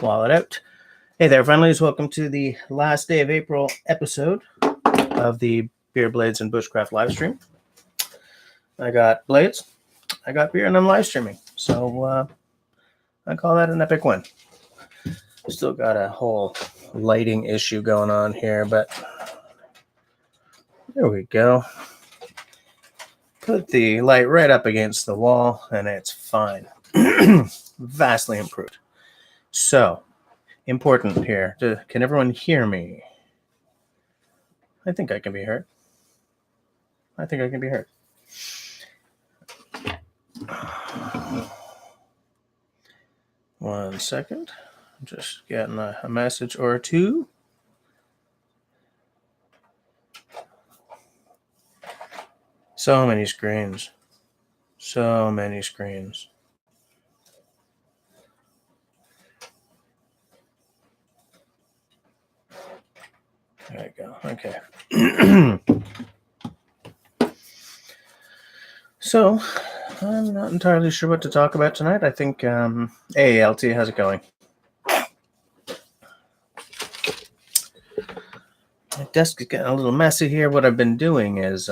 Wallet out. Hey there, friendlies. Welcome to the last day of April episode of the Beer, Blades, and Bushcraft live stream. I got blades, I got beer, and I'm live streaming. So I call that an epic win. Still got a whole lighting issue going on here, but there we go. Put the light right up against the wall, and it's fine. Vastly improved. So, important here. Can everyone hear me? I think I can be heard. I think I can be heard. One second. I'm just getting a message or two. So many screens. So many screens. There we go. Okay. So, I'm not entirely sure what to talk about tonight. I think, hey, LT, how's it going? My desk is getting a little messy here. What I've been doing is,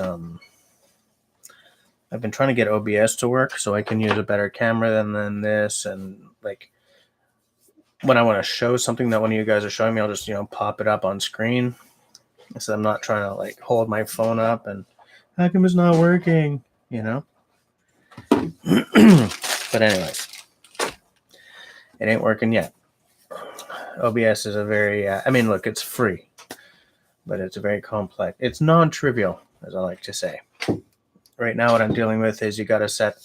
I've been trying to get OBS to work so I can use a better camera than this. And, like, when I want to show something that one of you guys are showing me, I'll just, pop it up on screen. So I'm not trying to, like, hold my phone up and, how come it's not working, But anyways, it ain't working yet. OBS is a very, look, it's free, but it's a very complex. It's non-trivial, as I like to say. Right now, what I'm dealing with is you got to set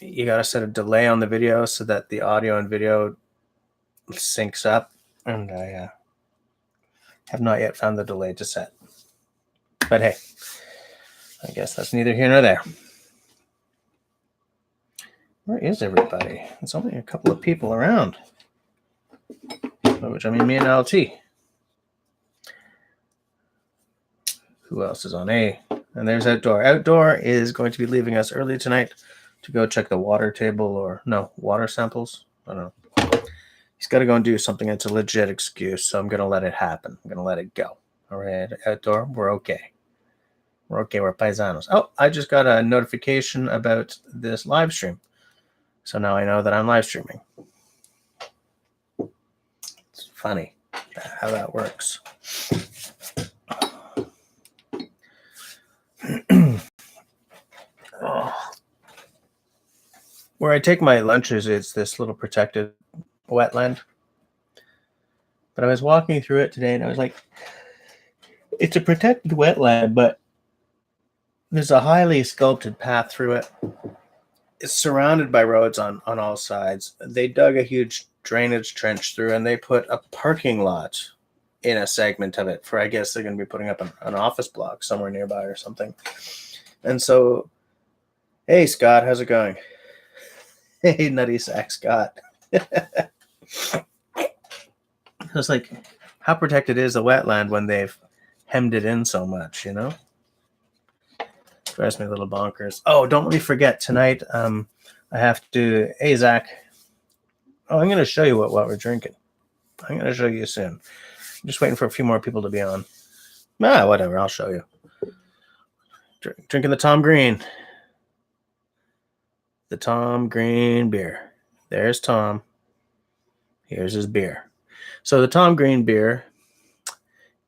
a delay on the video so that the audio and video syncs up, and I have not yet found the delay to set. But hey, I guess that's neither here nor there. Where is everybody? It's only a couple of people around. Which, me and LT. Who else is on A? And there's Outdoor. Outdoor is going to be leaving us early tonight to go check the water table water samples. I don't know. He's got to go and do something. It's a legit excuse, so I'm going to let it happen. I'm going to let it go. All right, Outdoor, we're okay. We're okay. We're paisanos. Oh, I just got a notification about this live stream. So now I know that I'm live streaming. It's funny how that works. Where I take my lunches, it's this little protected wetland. But I was walking through it today and I was like, it's a protected wetland, but there's a highly sculpted path through it. It's surrounded by roads on all sides. They dug a huge drainage trench through and they put a parking lot in a segment of it for, I guess they're going to be putting up an office block somewhere nearby or something. And so, hey, Scott, how's it going? Hey, Nutty Sack Scott. I was like, how protected is the wetland when they've hemmed it in so much, Drives me a little bonkers. Oh, don't let me forget tonight. I have to. Hey, Zach. Oh, I'm going to show you what we're drinking. I'm going to show you soon. I'm just waiting for a few more people to be on. Whatever. I'll show you. Drinking the Tom Green. The Tom Green beer. There's Tom. Here's his beer. So the Tom Green beer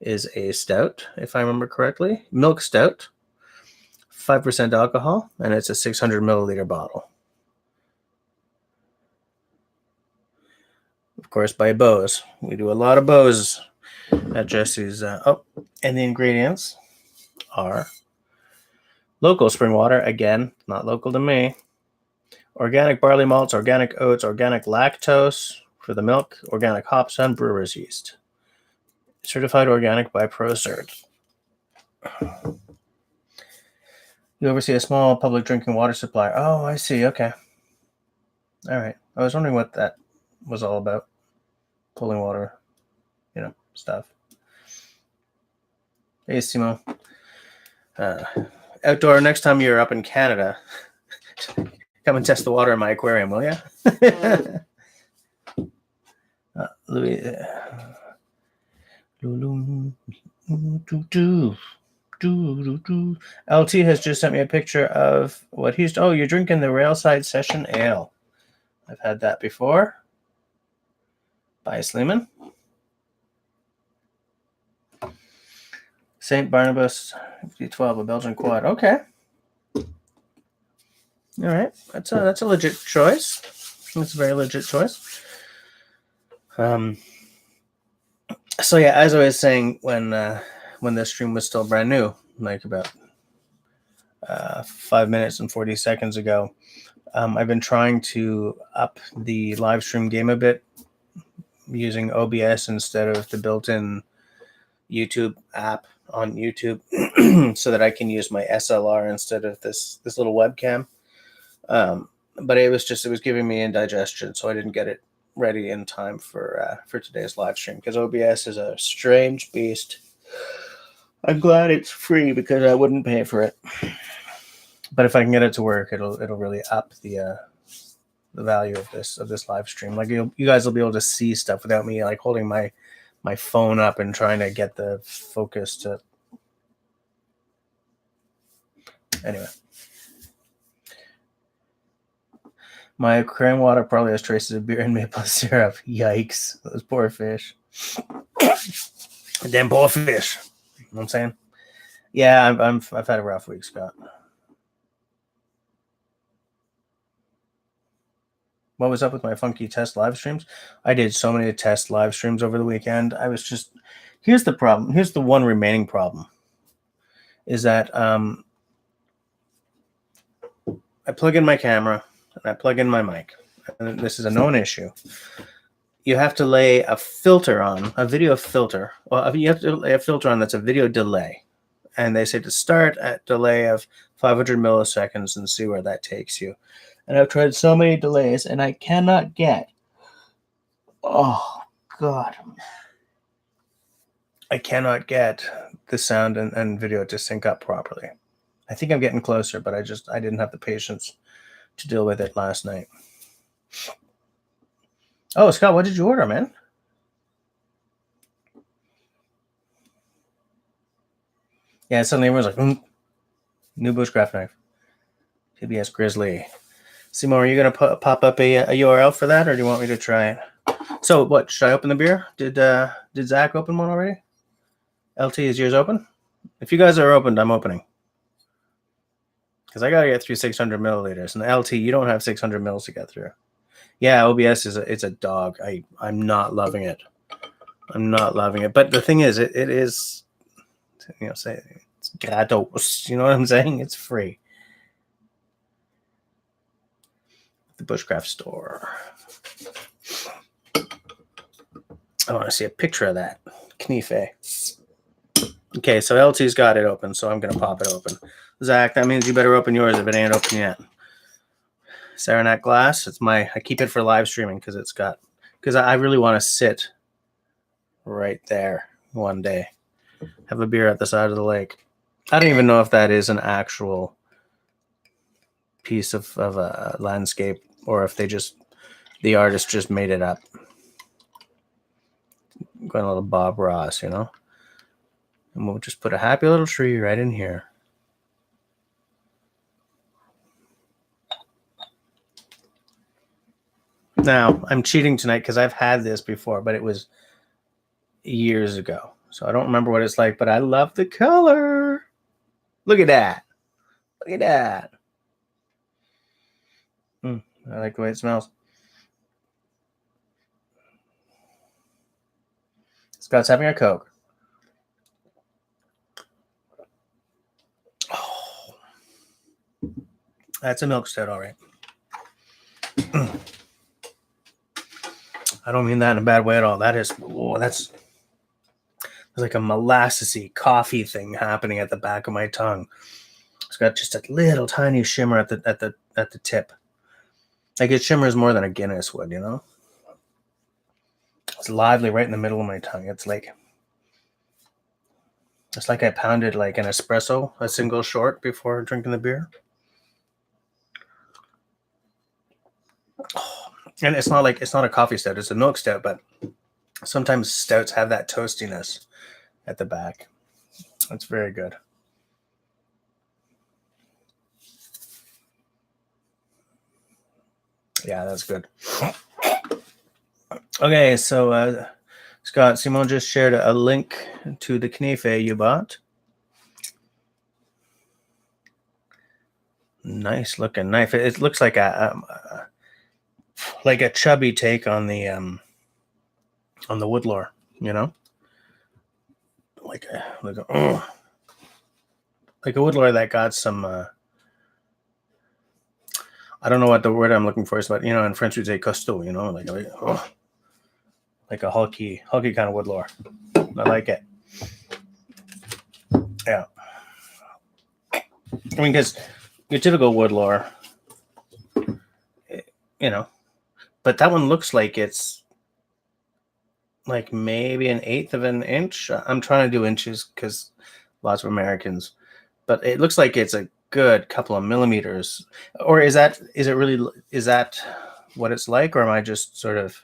is a stout, if I remember correctly. Milk stout. 5% alcohol, and it's a 600 milliliter bottle. Of course, by Bose. We do a lot of Bose at Jesse's. And the ingredients are local spring water, again, not local to me. Organic barley malts, organic oats, organic lactose for the milk, organic hops, and brewer's yeast. Certified organic by ProCert. You oversee a small public drinking water supply. Oh, I see. Okay. All right. I was wondering what that was all about. Pulling water, stuff. Hey, Simo. Outdoor, next time you're up in Canada, come and test the water in my aquarium, will you? Louis. LT has just sent me a picture of what he's. Oh, you're drinking the Railside Session Ale. I've had that before. By Sleeman. St. Barnabas D12, a Belgian quad. Okay. All right. That's a legit choice. That's a very legit choice. So yeah, as I was saying, when this stream was still brand new, like about 5 minutes and 40 seconds ago, I've been trying to up the live stream game a bit using OBS instead of the built-in YouTube app on YouTube, so that I can use my SLR instead of this little webcam. But it was giving me indigestion, so I didn't get it ready in time for today's live stream, because OBS is a strange beast. I'm glad it's free because I wouldn't pay for it. But if I can get it to work, it'll really up the value of this live stream. Like you guys will be able to see stuff without me like holding my phone up and trying to get the focus to. Anyway. My aquarium water probably has traces of beer and maple syrup. Yikes. Those poor fish. Damn poor fish. You know what I'm saying? Yeah, I've had a rough week, Scott. What was up with my funky test live streams? I did so many test live streams over the weekend. I was just... Here's the problem. Here's the one remaining problem. Is that I plug in my camera and I plug in my mic. And this is a known issue. You have to lay a filter on, a video filter. Well, you have to lay a filter on that's a video delay. And they say to start at delay of 500 milliseconds and see where that takes you. And I've tried so many delays and I cannot get... Oh, God. I cannot get the sound and video to sync up properly. I think I'm getting closer, but I didn't have the patience to deal with it last night. Oh, Scott, what did you order, man? Yeah, suddenly everyone's like, new Bushcraft knife. PBS Grizzly. Seymour, are you going to pop up a URL for that, or do you want me to try it? So, what, should I open the beer? Did Zach open one already? LT, is yours open? If you guys are opened, I'm opening. Because I got to get through 600 milliliters. And LT, you don't have 600 mils to get through. Yeah, OBS it's a dog. I'm not loving it. I'm not loving it. But the thing is, it is, say it's gratis. You know what I'm saying? It's free. The Bushcraft store. I want to see a picture of that. Knife. Okay, so LT's got it open, so I'm going to pop it open. Zach, that means you better open yours if it ain't open yet. Saranac glass. I keep it for live streaming because I really want to sit right there one day. Have a beer at the side of the lake. I don't even know if that is an actual piece of a landscape or if the artist just made it up. Going a little Bob Ross, And we'll just put a happy little tree right in here. Now, I'm cheating tonight because I've had this before, but it was years ago. So I don't remember what it's like, but I love the color. Look at that. Look at that. I like the way it smells. Scott's having a Coke. Oh, that's a milk stout, all right. I don't mean that in a bad way at all. There's like a molassesy coffee thing happening at the back of my tongue. It's got just a little tiny shimmer at the tip. Like it shimmers more than a Guinness would, It's lively right in the middle of my tongue. It's like It's like I pounded like an espresso, a single short, before drinking the beer. And it's not a coffee stout, it's a milk stout, but sometimes stouts have that toastiness at the back. It's very good. Yeah, that's good. Okay, so Scott, Simone just shared a link to the knife you bought. Nice looking knife. It looks like a chubby take on the woodlore, you know, like a woodlore that got some. I don't know what the word I'm looking for is, but in French we'd say costaud, like a hulky kind of woodlore. I like it. Yeah. I mean, because your typical woodlore, but that one looks like it's like maybe an eighth of an inch. I'm trying to do inches because lots of Americans, but it looks like it's a good couple of millimeters. Or is that what it's like, or am I just sort of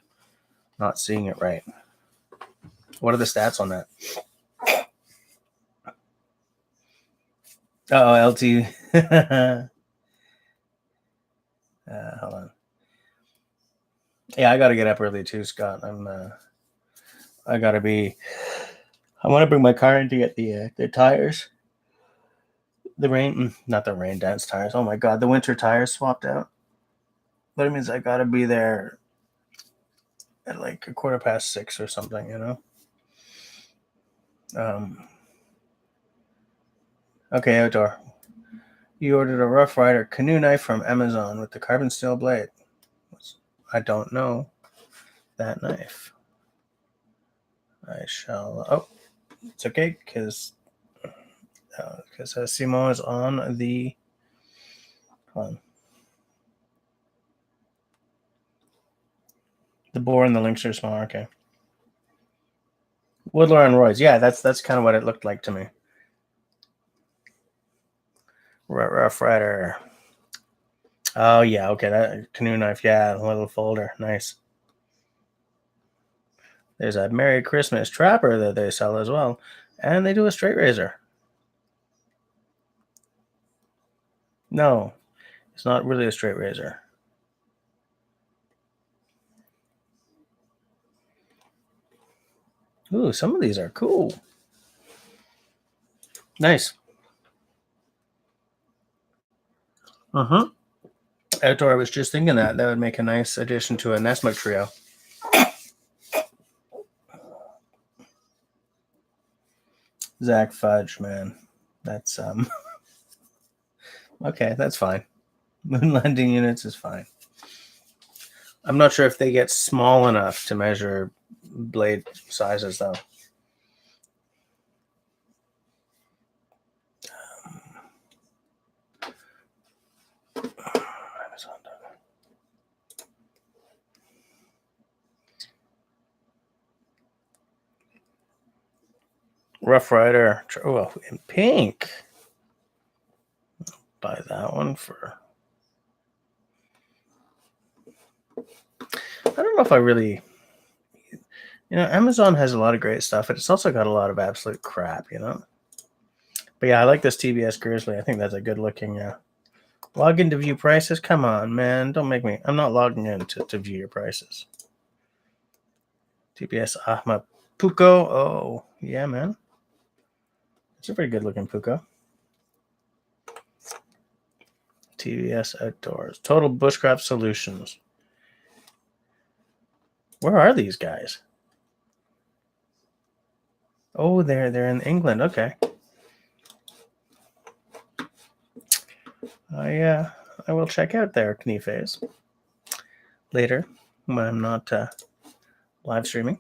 not seeing it right? What are the stats on that? Oh, LT. Hold on. Yeah, I got to get up early too, Scott. I want to bring my car in to get the tires. Not the rain dance tires. Oh my God, the winter tires swapped out. But it means I got to be there at like 6:15 or something, Okay, outdoor. You ordered a Rough Rider canoe knife from Amazon with the carbon steel blade. I don't know that knife. I shall. Oh, it's okay because Simon is on the. Hold on. The bore and the links are small. Okay. Woodlore and Roy's. Yeah, that's kind of what it looked like to me. Rough Rider. Oh yeah, okay. That canoe knife. Yeah, a little folder. Nice. There's a Merry Christmas Trapper that they sell as well, and they do a straight razor. No, it's not really a straight razor. Ooh, some of these are cool. Nice. Outdoor, I was just thinking that would make a nice addition to a Nesmuk trio. Zach Fudge, man. That's okay, that's fine. Moon landing units is fine. I'm not sure if they get small enough to measure blade sizes though. Rough Rider. Oh, in pink. I'll buy that one for. I don't know if I really. Amazon has a lot of great stuff, but it's also got a lot of absolute crap, But yeah, I like this TBS Grizzly. I think that's a good looking. Log in to view prices. Come on, man. Don't make me. I'm not logging in to view your prices. TBS Ahma Puko. Oh, yeah, man. It's a pretty good looking Puko. TBS Outdoors. Total Bushcraft Solutions. Where are these guys? Oh, they're in England. Okay. I will check out their knifes later when I'm not live streaming.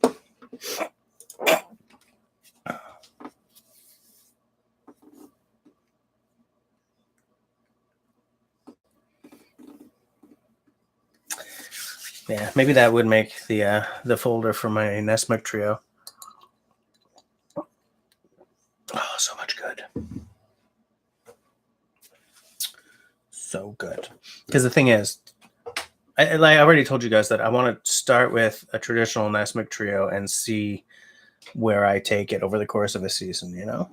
Yeah, maybe that would make the folder for my Nesmuk trio. Oh, so so good. Because the thing is, I already told you guys that I want to start with a traditional Nesmith trio and see where I take it over the course of a season, you know?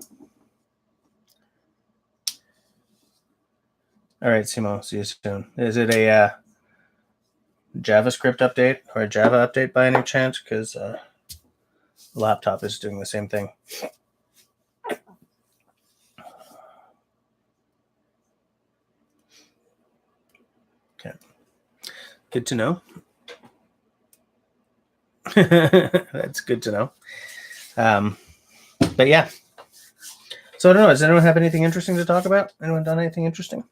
All right, Simo, see you soon. Is it a JavaScript update or a Java update by any chance? Because laptop is doing the same thing. Okay. Good to know. That's good to know. But yeah. So I don't know. Does anyone have anything interesting to talk about? Anyone done anything interesting?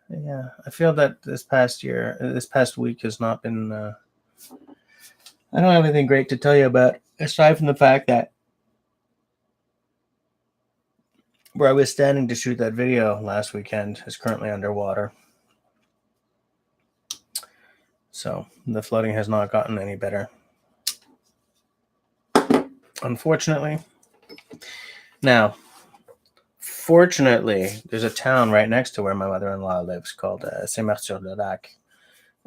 Yeah, I feel that this past week has not been. I don't have anything great to tell you about, aside from the fact that where I was standing to shoot that video last weekend is currently underwater. So the flooding has not gotten any better, unfortunately. Now, fortunately, there's a town right next to where my mother-in-law lives called Saint-Martin-sur-le-Lac,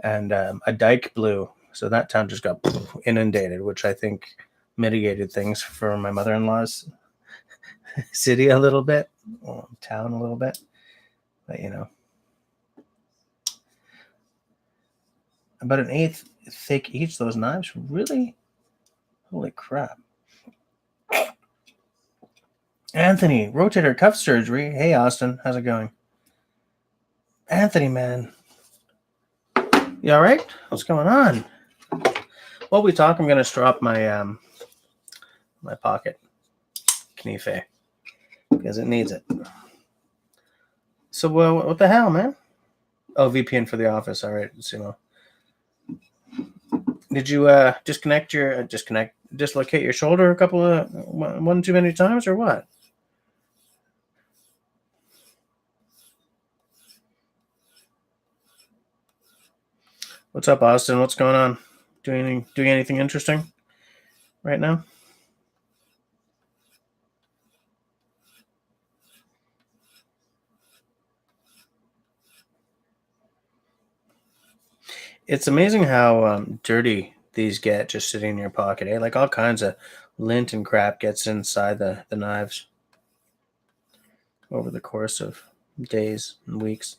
and a dike blew, so that town just got inundated, which I think mitigated things for my mother-in-law's city a little bit, or town a little bit, but you know. About an eighth thick each, those knives, really? Holy crap. Anthony, rotator cuff surgery. Hey, Austin, how's it going? Anthony, man. You all right? What's going on? While we talk, I'm going to strap my my pocket knife because it needs it. So, what the hell, man? Oh, VPN for the office. All right, Simo. Did you dislocate your shoulder a couple of one too many times, or what? What's up, Austin? What's going on? Doing anything interesting right now? It's amazing how dirty these get just sitting in your pocket. Eh? Like all kinds of lint and crap gets inside the knives over the course of days and weeks.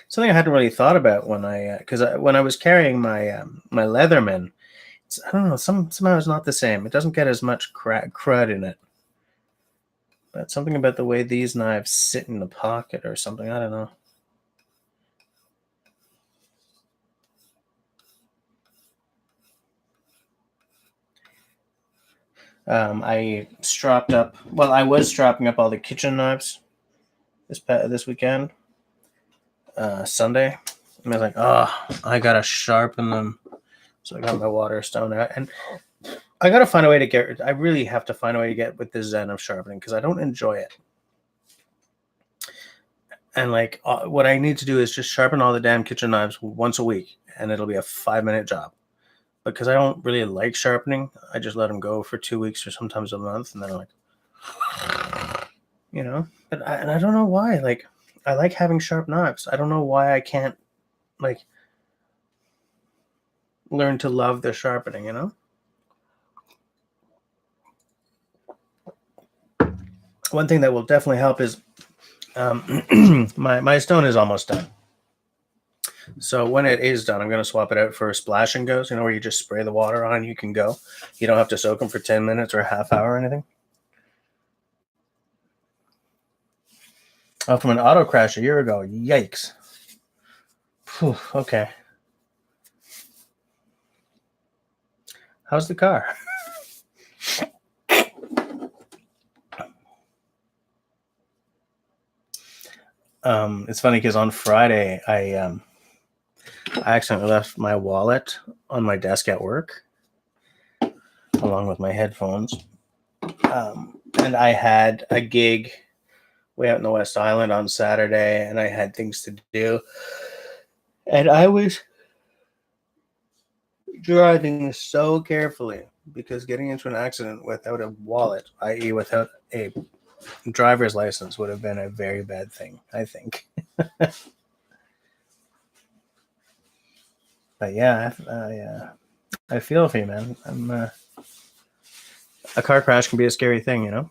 Something I hadn't really thought about when when I was carrying my my Leatherman, I don't know, somehow it's not the same. It doesn't get as much crud in it. But something about the way these knives sit in the pocket or something, I don't know. I was strapping up all the kitchen knives this weekend, Sunday. And I was like, oh, I gotta sharpen them. So I got my water stone out, and I gotta find a way to get. I really have to find a way to get with the zen of sharpening because I don't enjoy it. And like, what I need to do is just sharpen all the damn kitchen knives once a week, and it'll be a 5-minute job. Because I don't really like sharpening, I just let them go for 2 weeks or sometimes a month, and then I'm like, you know. But I don't know why. Like, I like having sharp knives. I don't know why I can't like learn to love the sharpening. You know. One thing that will definitely help is my stone is almost done. So when it is done, I'm going to swap it out for splash and goes, you know, where you just spray the water on and you can go. You don't have to soak them for 10 minutes or a half hour or anything. Oh, from an auto crash a year ago. Yikes. Whew, okay. How's the car? It's funny because on Friday, I accidentally left my wallet on my desk at work, along with my headphones. And I had a gig way out in the West Island on Saturday, and I had things to do. And I was driving so carefully because getting into an accident without a wallet, i.e. without a driver's license would have been a very bad thing, I think. But yeah, I feel for you, man. A car crash can be a scary thing, you know?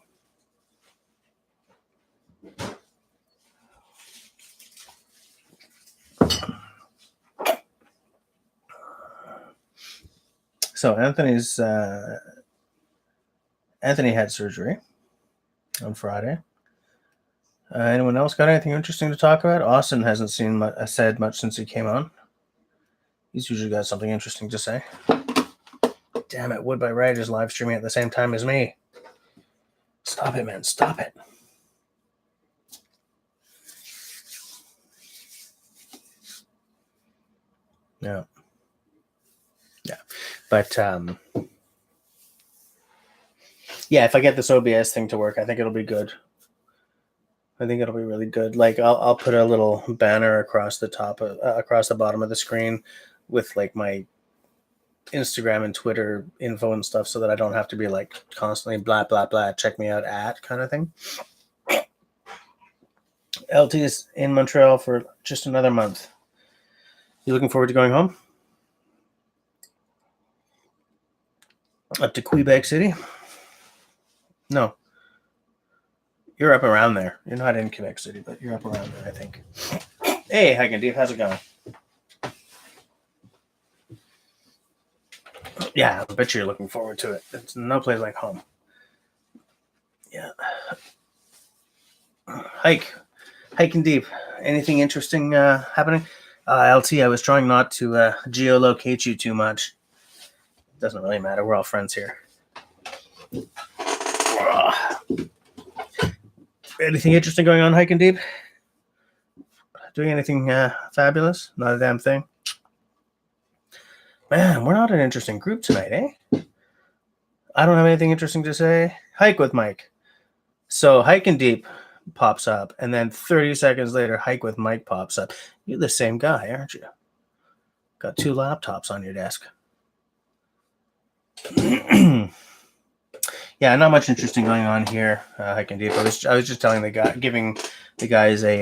So Anthony had surgery on Friday. Anyone else got anything interesting to talk about? Austin hasn't said much since he came on. He's usually got something interesting to say. Damn it, Wood by Right is live streaming at the same time as me. Stop it, man. Stop it. Yeah. But yeah, if I get this OBS thing to work, I think it'll be good. I think it'll be really good. Like I'll put a little banner across the top across the bottom of the screen with like my Instagram and Twitter info and stuff, so that I don't have to be like constantly blah blah blah, check me out at kind of thing. LT is in Montreal for just another month. You looking forward to going home? Up to Quebec City? No. You're up around there. You're not in Quebec City, but you're up around there, I think. Hey, hi, Dave. How's it going? Yeah, I bet you're looking forward to it. It's no place like home. Yeah. Hiking deep. Anything interesting happening? LT, I was trying not to geolocate you too much. Doesn't really matter. We're all friends here. Anything interesting going on hiking deep? Doing anything fabulous? Not a damn thing. Man, we're not an interesting group tonight, eh? I don't have anything interesting to say. Hike with Mike. So hiking deep pops up, and then 30 seconds later, hike with Mike pops up. You're the same guy, aren't you? Got 2 laptops on your desk. Yeah, not much interesting going on here. Hiking deep. I was just telling the guy, giving the guys a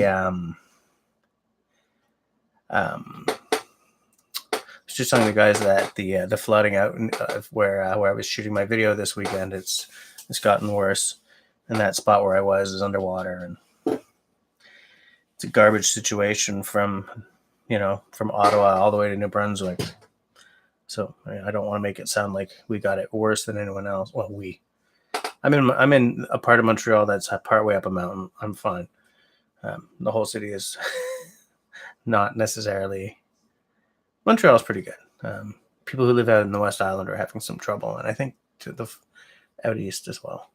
just telling the guys that the flooding out where I was shooting my video this weekend, it's gotten worse, and that spot where I was is underwater, and it's a garbage situation from Ottawa all the way to New Brunswick. So I don't want to make it sound like we got it worse than anyone else. Well, I'm in a part of Montreal that's partway up a mountain. I'm fine. The whole city is not necessarily. Montreal's pretty good. People who live out in the West Island are having some trouble, and I think to the out east as well.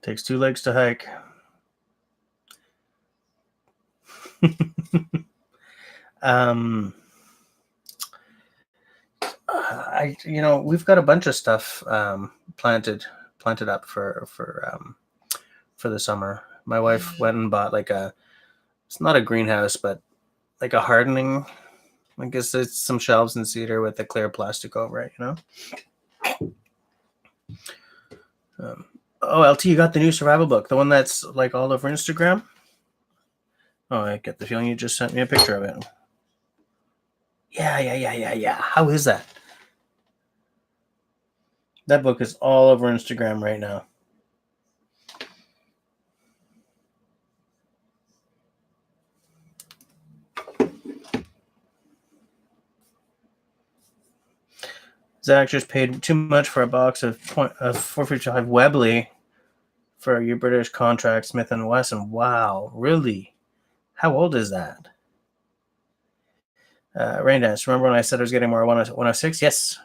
Takes 2 legs to hike. We've got a bunch of stuff planted up for the summer. My wife went and bought it's not a greenhouse, but like a hardening. I guess it's some shelves in cedar with a clear plastic over it, LT, you got the new survival book, the one that's like all over Instagram? Oh, I get the feeling you just sent me a picture of it. Yeah. How is that? That book is all over Instagram right now. Zach just paid too much for a box of 455 Webley for your British contract, Smith & Wesson. Wow, really? How old is that? Rain Dance, remember when I said I was getting more 106? Yes.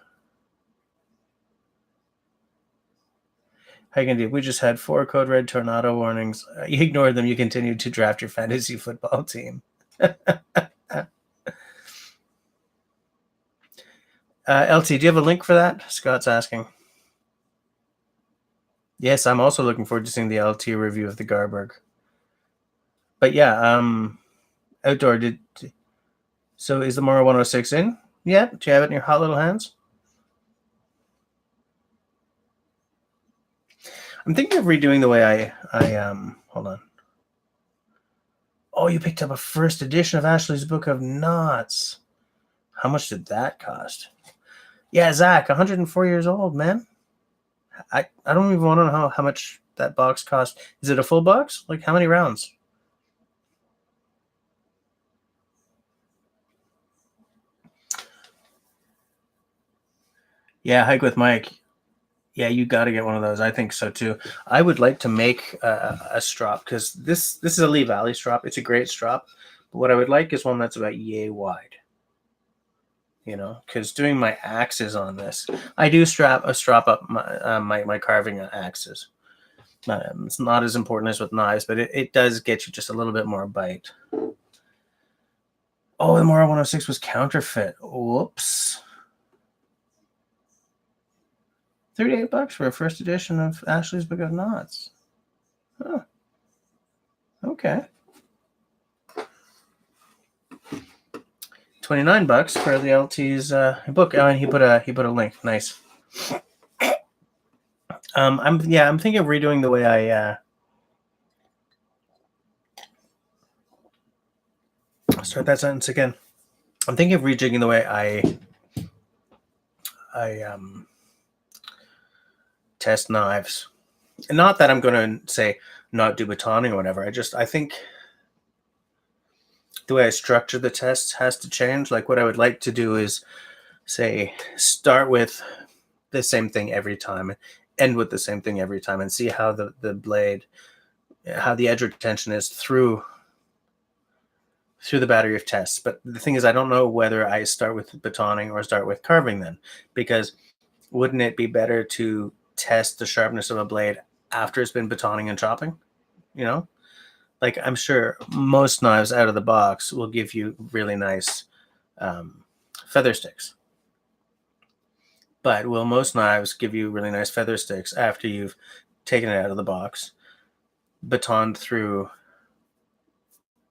Hiking deep. We just had 4 code red tornado warnings. You ignored them. You continued to draft your fantasy football team. LT, do you have a link for that? Scott's asking. Yes, I'm also looking forward to seeing the LT review of the Garberg. But yeah, outdoor. So is the Mora 106 in yet? Do you have it in your hot little hands? I'm thinking of redoing the way I hold on. Oh, you picked up a first edition of Ashley's Book of Knots. How much did that cost? Yeah, Zach, 104 years old, man. I don't even want to know how much that box cost. Is it a full box? Like, how many rounds? Yeah, Hike with Mike. Yeah, you got to get one of those. I think so too. I would like to make a strop because this is a Lee Valley strop. It's a great strop. But what I would like is one that's about yay wide. You know, because doing my axes on this, I do strap up my carving axes. It's not as important as with knives, but it does get you just a little bit more bite. Oh, the Mora 106 was counterfeit. Whoops. $38 for a first edition of Ashley's Book of Knots. Huh. Okay. $29 for the LT's book. Oh, and he put a link. Nice. I'm thinking of redoing the way I start that sentence again. I'm thinking of rejigging the way I test knives. And not that I'm going to say not do batoning or whatever. I think the way I structure the tests has to change. Like what I would like to do is say start with the same thing every time, end with the same thing every time, and see how the blade, how the edge retention is through the battery of tests. But the thing is, I don't know whether I start with batoning or start with carving then, because wouldn't it be better to test the sharpness of a blade after it's been batoning and chopping? You know, like I'm sure most knives out of the box will give you really nice feather sticks. But will most knives give you really nice feather sticks after you've taken it out of the box, batoned through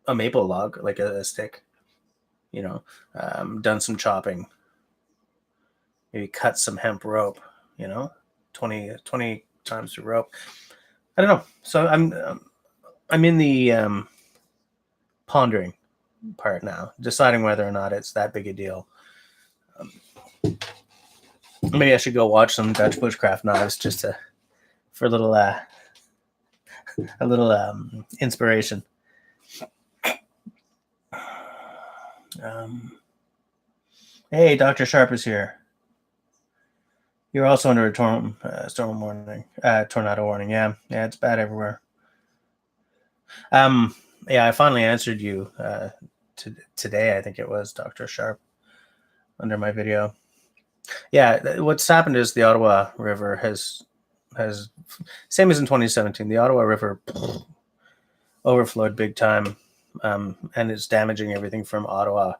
a maple log, like a stick, you know, done some chopping, maybe cut some hemp rope, you know, 20 times through rope. I don't know. So I'm in the pondering part now, deciding whether or not it's that big a deal. Maybe I should go watch some Dutch bushcraft knives just for a little inspiration. Hey, Dr. Sharp is here. You're also under a storm warning, tornado warning. Yeah, it's bad everywhere. Yeah, I finally answered you today. I think it was Dr. Sharp under my video. Yeah, what's happened is the Ottawa River has same as in 2017. The Ottawa River overflowed big time, and it's damaging everything from Ottawa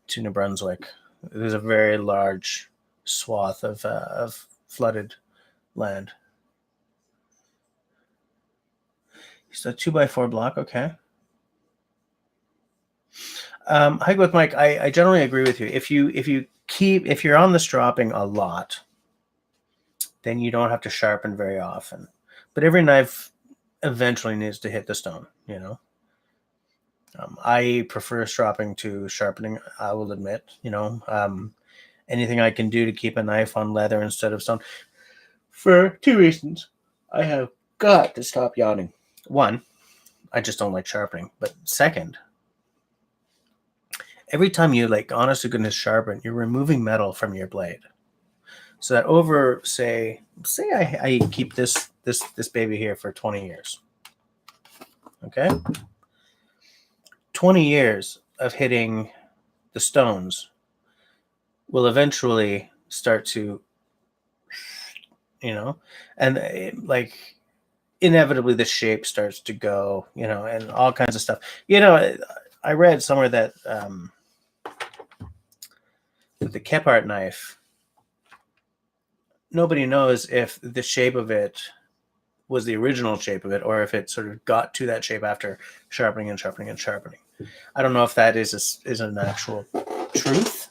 to New Brunswick. There's a very large swath of flooded land. It's a 2x4 block. Okay. Hike with Mike. I generally agree with you. If you're on the stropping a lot, then you don't have to sharpen very often. But every knife eventually needs to hit the stone, you know. I prefer stropping to sharpening, I will admit, you know. Anything I can do to keep a knife on leather instead of stone. For two reasons. I have got to stop yawning. One, I just don't like sharpening. But second, every time you honest to goodness sharpen, you're removing metal from your blade. So that over, say I keep this baby here for 20 years. Okay? 20 years of hitting the stones will eventually start to, you know, and inevitably the shape starts to go, you know, and all kinds of stuff. You know, I read somewhere that with the Kephart knife, nobody knows if the shape of it was the original shape of it or if it sort of got to that shape after sharpening and sharpening and sharpening. I don't know if that is an actual truth,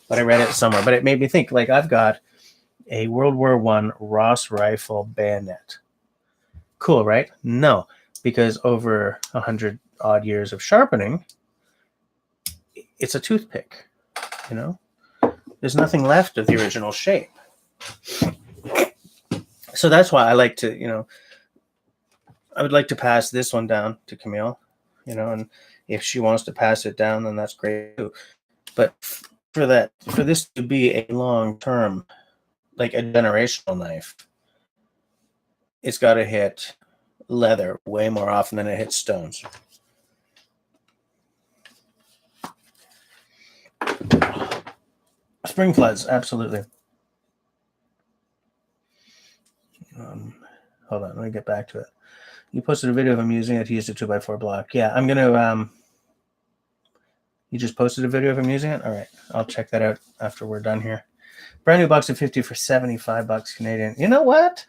but I read it somewhere. But it made me think, I've got a World War I Ross rifle bayonet. Cool, right? No, because over 100 odd years of sharpening, it's a toothpick, you know? There's nothing left of the original shape. So that's why I like to, I would like to pass this one down to Camille, and if she wants to pass it down, then that's great too. But for this to be a long term, like a generational knife, it's got to hit leather way more often than it hits stones. Spring floods, absolutely. Hold on, let me get back to it. You posted a video of him using it to use a 2x4 block. Yeah, I'm gonna. You just posted a video of him using it. All right, I'll check that out after we're done here. Brand new box of 50 for $75 Canadian. You know what?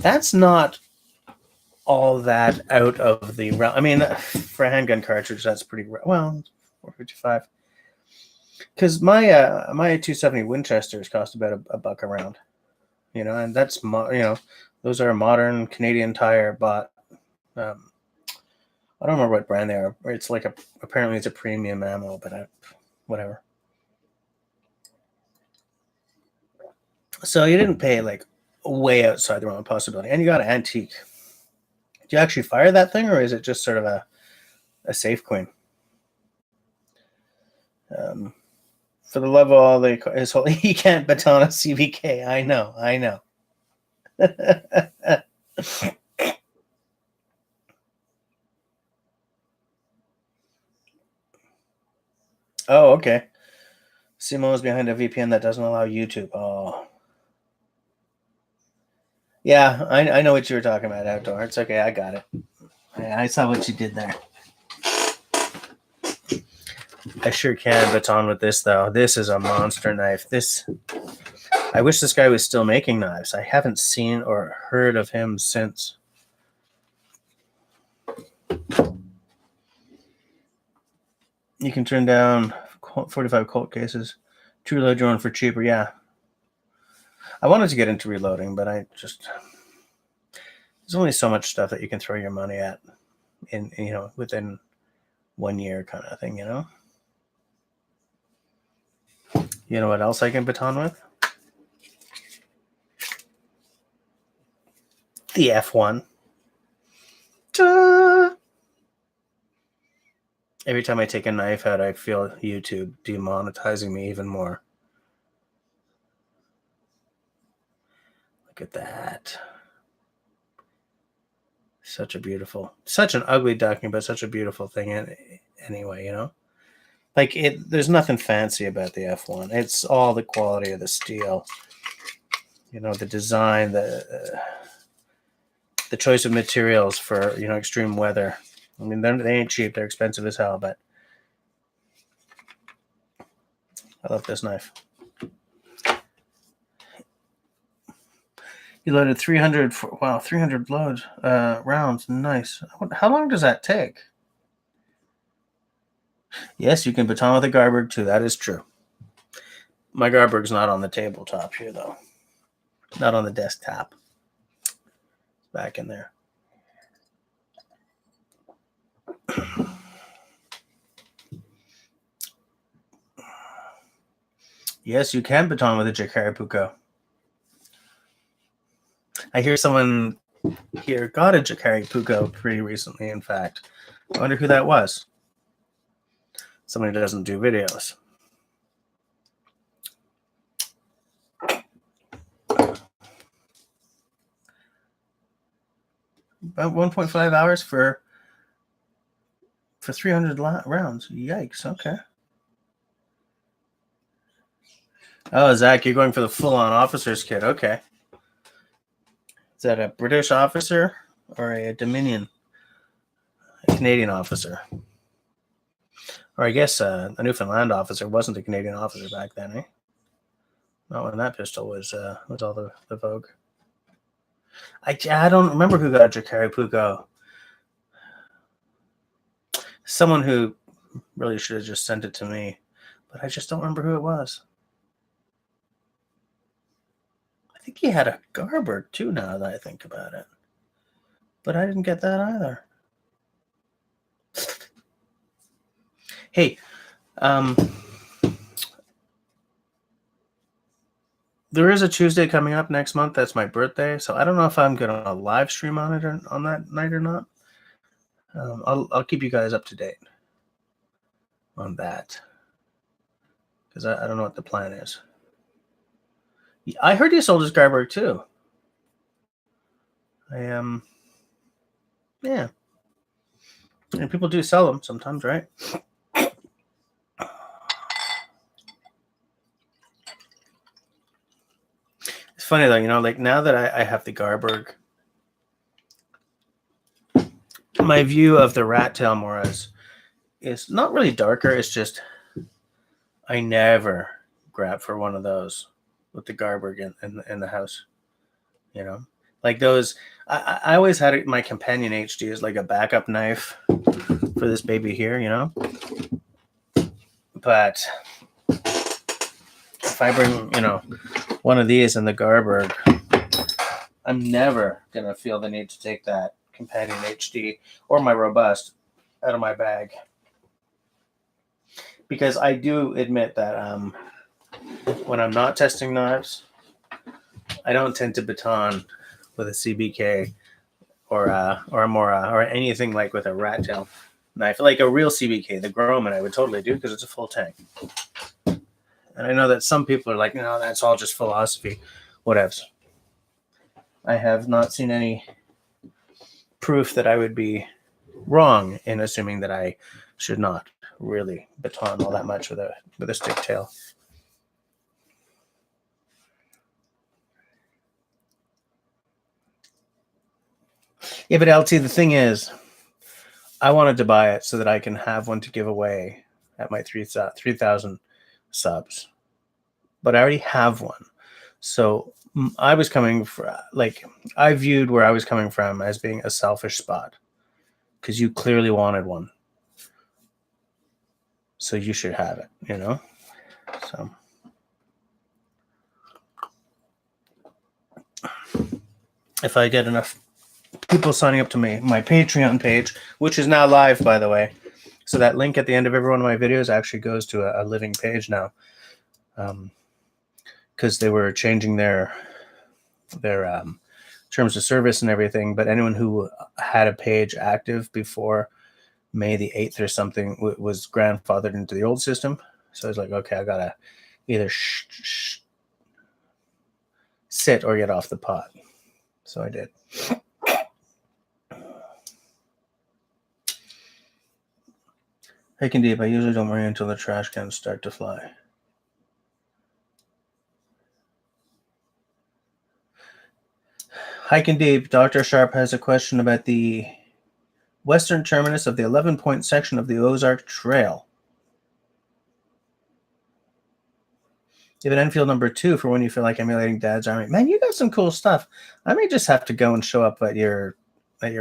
That's not all that out of the realm. I mean, for a handgun cartridge, that's pretty well. $4.55. Because my 270 Winchesters cost about a buck a round, and that's those are modern Canadian Tire bought. I don't remember what brand they are. It's like apparently it's a premium ammo, but whatever. So you didn't pay like way outside the realm of possibility, and you got an antique. Do you actually fire that thing, or is it just sort of a safe queen? For the love of all his whole, he can't baton a CBK. I know. Oh, okay. Simo's behind a VPN that doesn't allow YouTube. Oh. Yeah, I know what you were talking about, Outdoor. It's okay, I got it. I saw what you did there. I sure can baton with this, though. This is a monster knife. I wish this guy was still making knives. I haven't seen or heard of him since. You can turn down 45 Colt cases. To reload your own for cheaper, yeah. I wanted to get into reloading, but there's only so much stuff that you can throw your money at within 1 year kind of thing, You know what else I can baton with? The F1. Ta! Every time I take a knife out, I feel YouTube demonetizing me even more. Look at that. Such an ugly ducking, but such a beautiful thing anyway, Like there's nothing fancy about the F1. It's all the quality of the steel. The design, the choice of materials for, extreme weather. I mean, they ain't cheap. They're expensive as hell, but I love this knife. You loaded 300 300 load rounds. Nice. How long does that take? Yes, you can baton with a Garberg too. That is true. My Garberg's not on the tabletop here, though. Not on the desktop. It's back in there. Yes, you can baton with a Jacare Puko. I hear someone here got a Jacare Puko pretty recently, in fact. I wonder who that was. Somebody who doesn't do videos. About 1.5 hours for 300 rounds. Yikes, okay. Oh, Zach, you're going for the full-on officer's kit. Okay. Is that a British officer or a Dominion? A Canadian officer? Or I guess a Newfoundland officer wasn't a Canadian officer back then, eh? Not when that pistol was all the vogue. I don't remember who got a Jacare Puko. Someone who really should have just sent it to me, but I just don't remember who it was. I think he had a Garberg too, now that I think about it. But I didn't get that either. Hey, there is a Tuesday coming up next month. That's my birthday. So I don't know if I'm going to live stream on it on that night or not. I'll keep you guys up to date on that. Because I don't know what the plan is. I heard he sold his Garberg too. Yeah. And people do sell them sometimes, right? It's funny though, like now that I have the Garberg, my view of the rat tail moras is not really darker. It's just I never grab for one of those with the Garberg in the house. Like those. I always had my companion HD as like a backup knife for this baby here. But if I bring one of these in the Garberg, I'm never gonna feel the need to take that companion HD or my robust out of my bag, because I do admit that when I'm not testing knives, I don't tend to baton with a CBK or a Mora or anything like with a rat tail knife, like a real CBK. The Groman I would totally do because it's a full tang. And I know that some people are like, no, that's all just philosophy. Whatevs. I have not seen any proof that I would be wrong in assuming that I should not really baton all that much with a stick tail. Yeah, but LT, the thing is, I wanted to buy it so that I can have one to give away at my 3,000 subs. But I already have one. So I was coming from, I viewed where I was coming from as being a selfish spot because you clearly wanted one. So you should have it, So if I get enough people signing up to my Patreon page, which is now live, by the way. So that link at the end of every one of my videos actually goes to a living page now. Because they were changing their terms of service and everything. But anyone who had a page active before May the 8th or something was grandfathered into the old system. So I was like, okay, I got to either sit or get off the pot. So I did. Hiking deep, I usually don't worry until the trash cans start to fly. Hiking deep, Dr. Sharp has a question about the western terminus of the 11-point section of the Ozark Trail. Give it Enfield number 2 for when you feel like emulating Dad's Army. Man, you got some cool stuff. I may just have to go and show up at your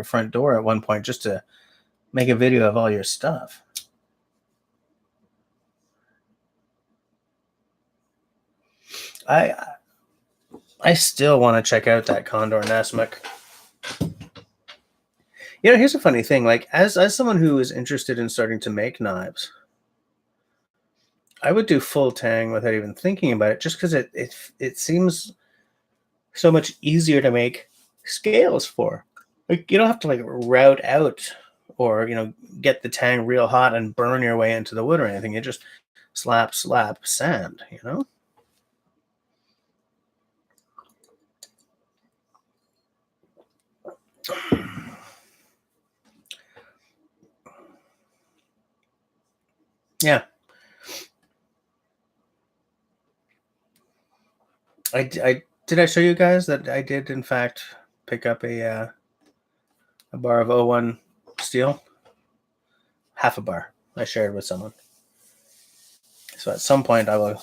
front door at one point just to make a video of all your stuff. I still want to check out that Condor Nesmuk. Here's a funny thing. Like, as someone who is interested in starting to make knives, I would do full tang without even thinking about it, just because it seems so much easier to make scales for. Like, you don't have to route out or get the tang real hot and burn your way into the wood or anything. You just slap sand. Yeah. Did I show you guys that I did in fact pick up a bar of 01 steel? Half a bar. I shared with someone. So at some point I will,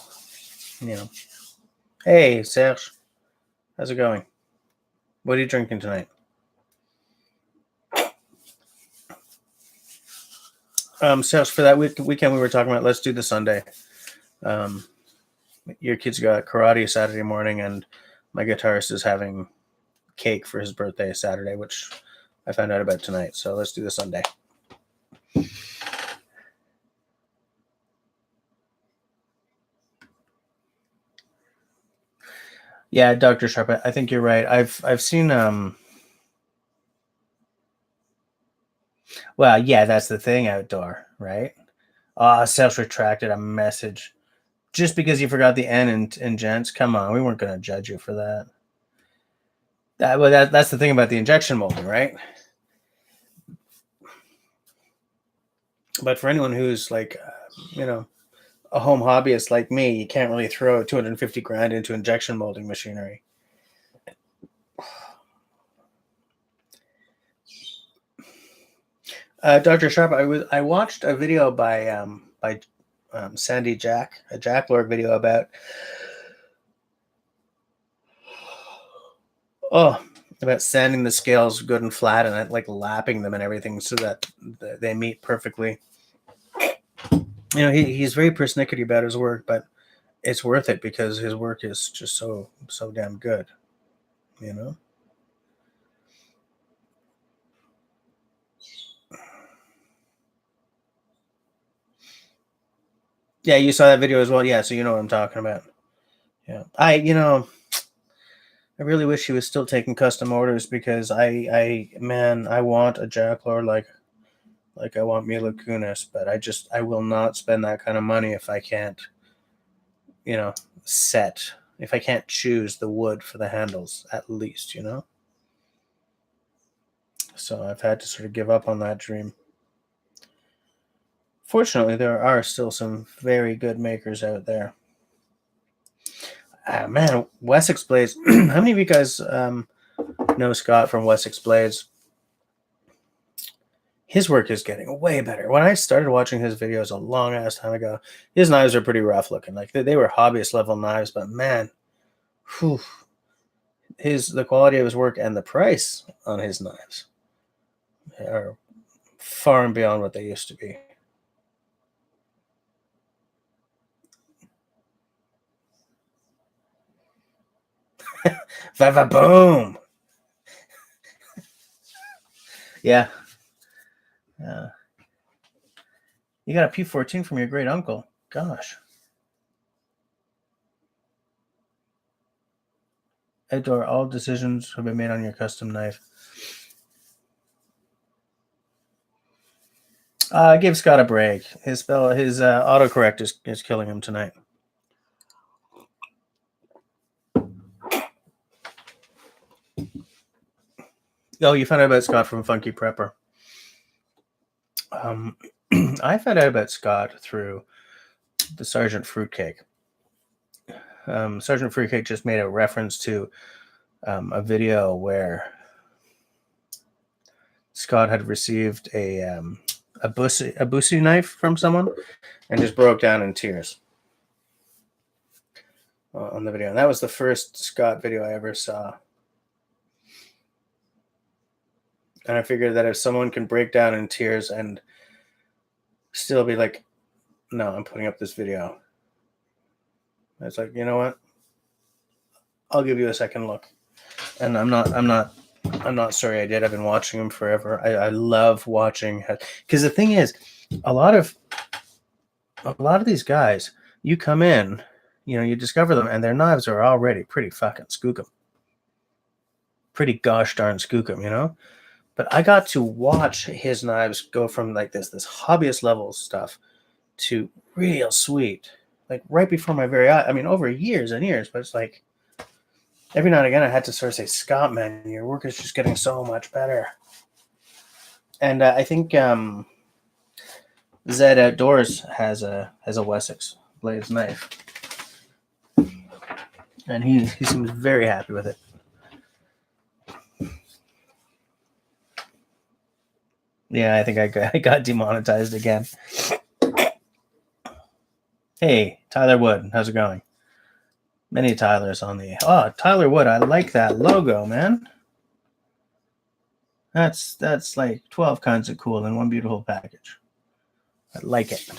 Hey, Serge. How's it going? What are you drinking tonight? Serge, for that weekend we were talking about, let's do the Sunday. Your kids got karate Saturday morning, and my guitarist is having cake for his birthday Saturday, which I found out about tonight. So let's do the Sunday. Yeah, Dr. Sharp, I think you're right. I've seen well, yeah, that's the thing, outdoor, right? Self-retracted a message. Just because you forgot the N in gents, come on, we weren't gonna judge you for that. That's the thing about the injection molding, right? But for anyone who's like, a home hobbyist like me, you can't really throw 250 grand into injection molding machinery. Dr. Sharp, I watched a video by Sandy Jack, a Jack Lord video about sanding the scales good and flat and like lapping them and everything so that they meet perfectly. He's very persnickety about his work, but it's worth it because his work is just so damn good. Yeah, you saw that video as well. Yeah, so you know what I'm talking about. Yeah, I really wish he was still taking custom orders because I want a Jack Lord like I want Mila Kunis, but I will not spend that kind of money if I can't, if I can't choose the wood for the handles at least, So I've had to sort of give up on that dream. Fortunately, there are still some very good makers out there. Man, Wessex Blades. How many of you guys know Scott from Wessex Blades? His work is getting way better. When I started watching his videos a long ass time ago, his knives are pretty rough looking. Like they were hobbyist level knives, but man, whew, the quality of his work and the price on his knives are far and beyond what they used to be. Vava boom. Yeah. You got a P14 from your great uncle. Gosh. Edor, all decisions have been made on your custom knife. Give Scott a break. His autocorrect is killing him tonight. Oh, you found out about Scott from Funky Prepper. I found out about Scott through the Sergeant Fruitcake. Sergeant Fruitcake just made a reference to a video where Scott had received a bussy knife from someone and just broke down in tears on the video. And that was the first Scott video I ever saw. And I figured that if someone can break down in tears and still be like, no, I'm putting up this video. It's like, you know what? I'll give you a second look. And I'm not sorry I did. I've been watching him forever. I love watching, because the thing is, a lot of these guys, you come in, you discover them, and their knives are already pretty fucking skookum. Pretty gosh darn skookum, But I got to watch his knives go from like this hobbyist level stuff to real sweet, like right before my very eye. I mean, over years and years, but it's like every now and again I had to sort of say, Scott, man, your work is just getting so much better. And I think Zed Outdoors has a Wessex Blades knife, and he seems very happy with it. Yeah, I think I got demonetized again. Hey, Tyler Wood, how's it going? Many Tylers on the... Oh, Tyler Wood, I like that logo, man. That's like 12 kinds of cool in one beautiful package. I like it.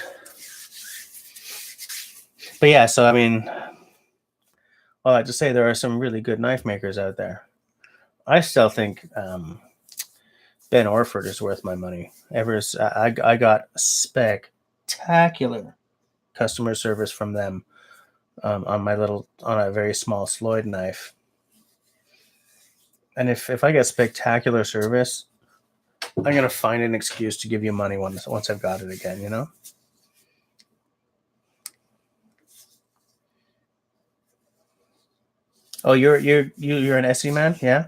But yeah, so I mean, Well, I have to say there are some really good knife makers out there. I still think Ben Orford is worth my money. I got spectacular customer service from them on a very small Sloyd knife. And if I get spectacular service, I'm gonna find an excuse to give you money once I've got it again. You know. Oh, you're an SE man, yeah?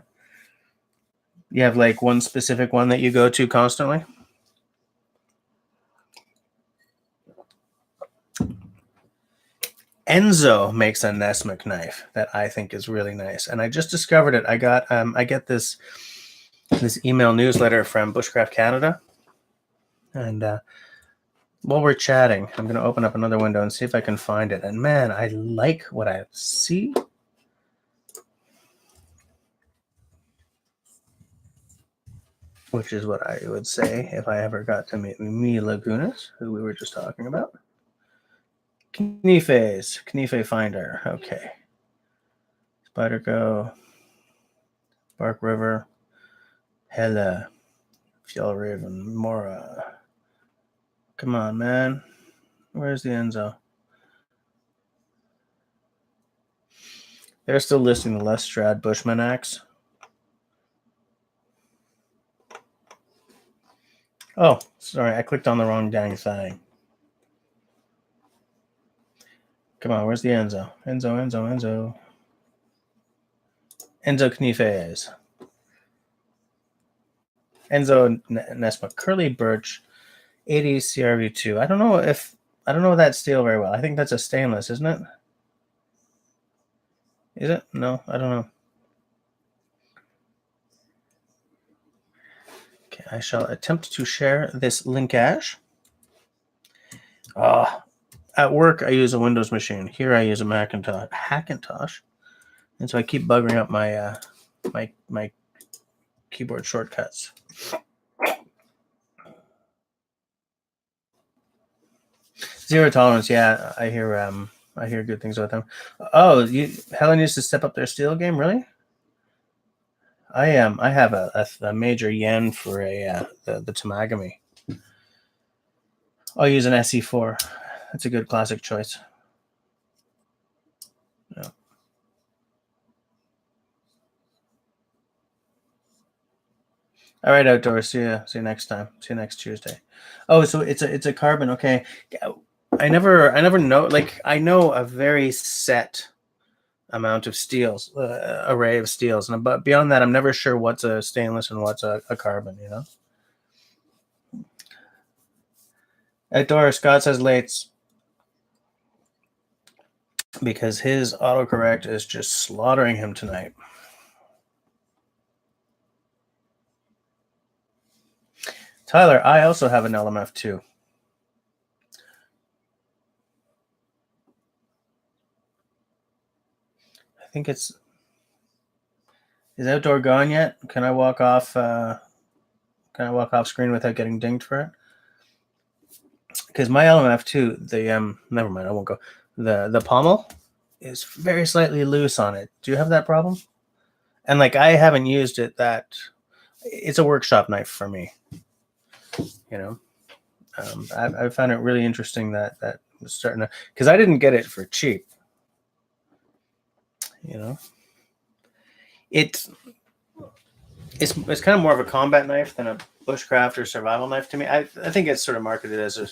You have like one specific one that you go to constantly? Enzo makes a Nesmith knife that I think is really nice, and I just discovered it. I get this email newsletter from Bushcraft Canada, and while we're chatting, I'm going to open up another window and see if I can find it. And man, I like what I see. Which is what I would say if I ever got to meet Mila Kunis, who we were just talking about. Knife Finder. Okay. Spyderco, Bark River, Hella, Fjellraven, Mora. Come on, man. Where's the Enzo? They're still listing the Les Strad Bushman axe. Oh, sorry, I clicked on the wrong dang thing. Come on, where's the Enzo? Enzo Knifes. Enzo Nesma. Curly Birch, 80 CRV2. I don't know that steel very well. I think that's a stainless, isn't it? Is it? No, I don't know. Okay, I shall attempt to share this linkage. At work, I use a Windows machine. Here, I use a Hackintosh, and so I keep buggering up my my keyboard shortcuts. Zero tolerance. Yeah, I hear good things about them. Oh, Helen used to step up their steel game, really? I have a major yen for the Tamagami. I'll use an SE4. That's a good classic choice. Yeah. All right, outdoors. See you next time. See you next Tuesday. Oh, so it's a carbon. Okay. I never know. Like, I know a very set amount of steels, array of steels, but beyond that, I'm never sure what's a stainless and what's a carbon. You know. Outdoor. Scott says lates because his autocorrect is just slaughtering him tonight. Tyler, I also have an LMF too. I think is outdoor gone yet? Can I walk off? Can I walk off screen without getting dinged for it? Because my LMF2, never mind, I won't go. The pommel is very slightly loose on it. Do you have that problem? And like, I haven't used it that. It's a workshop knife for me. You know, I found it really interesting that was starting to, because I didn't get it for cheap. You know, it's kind of more of a combat knife than a bushcraft or survival knife to me. I think it's sort of marketed as a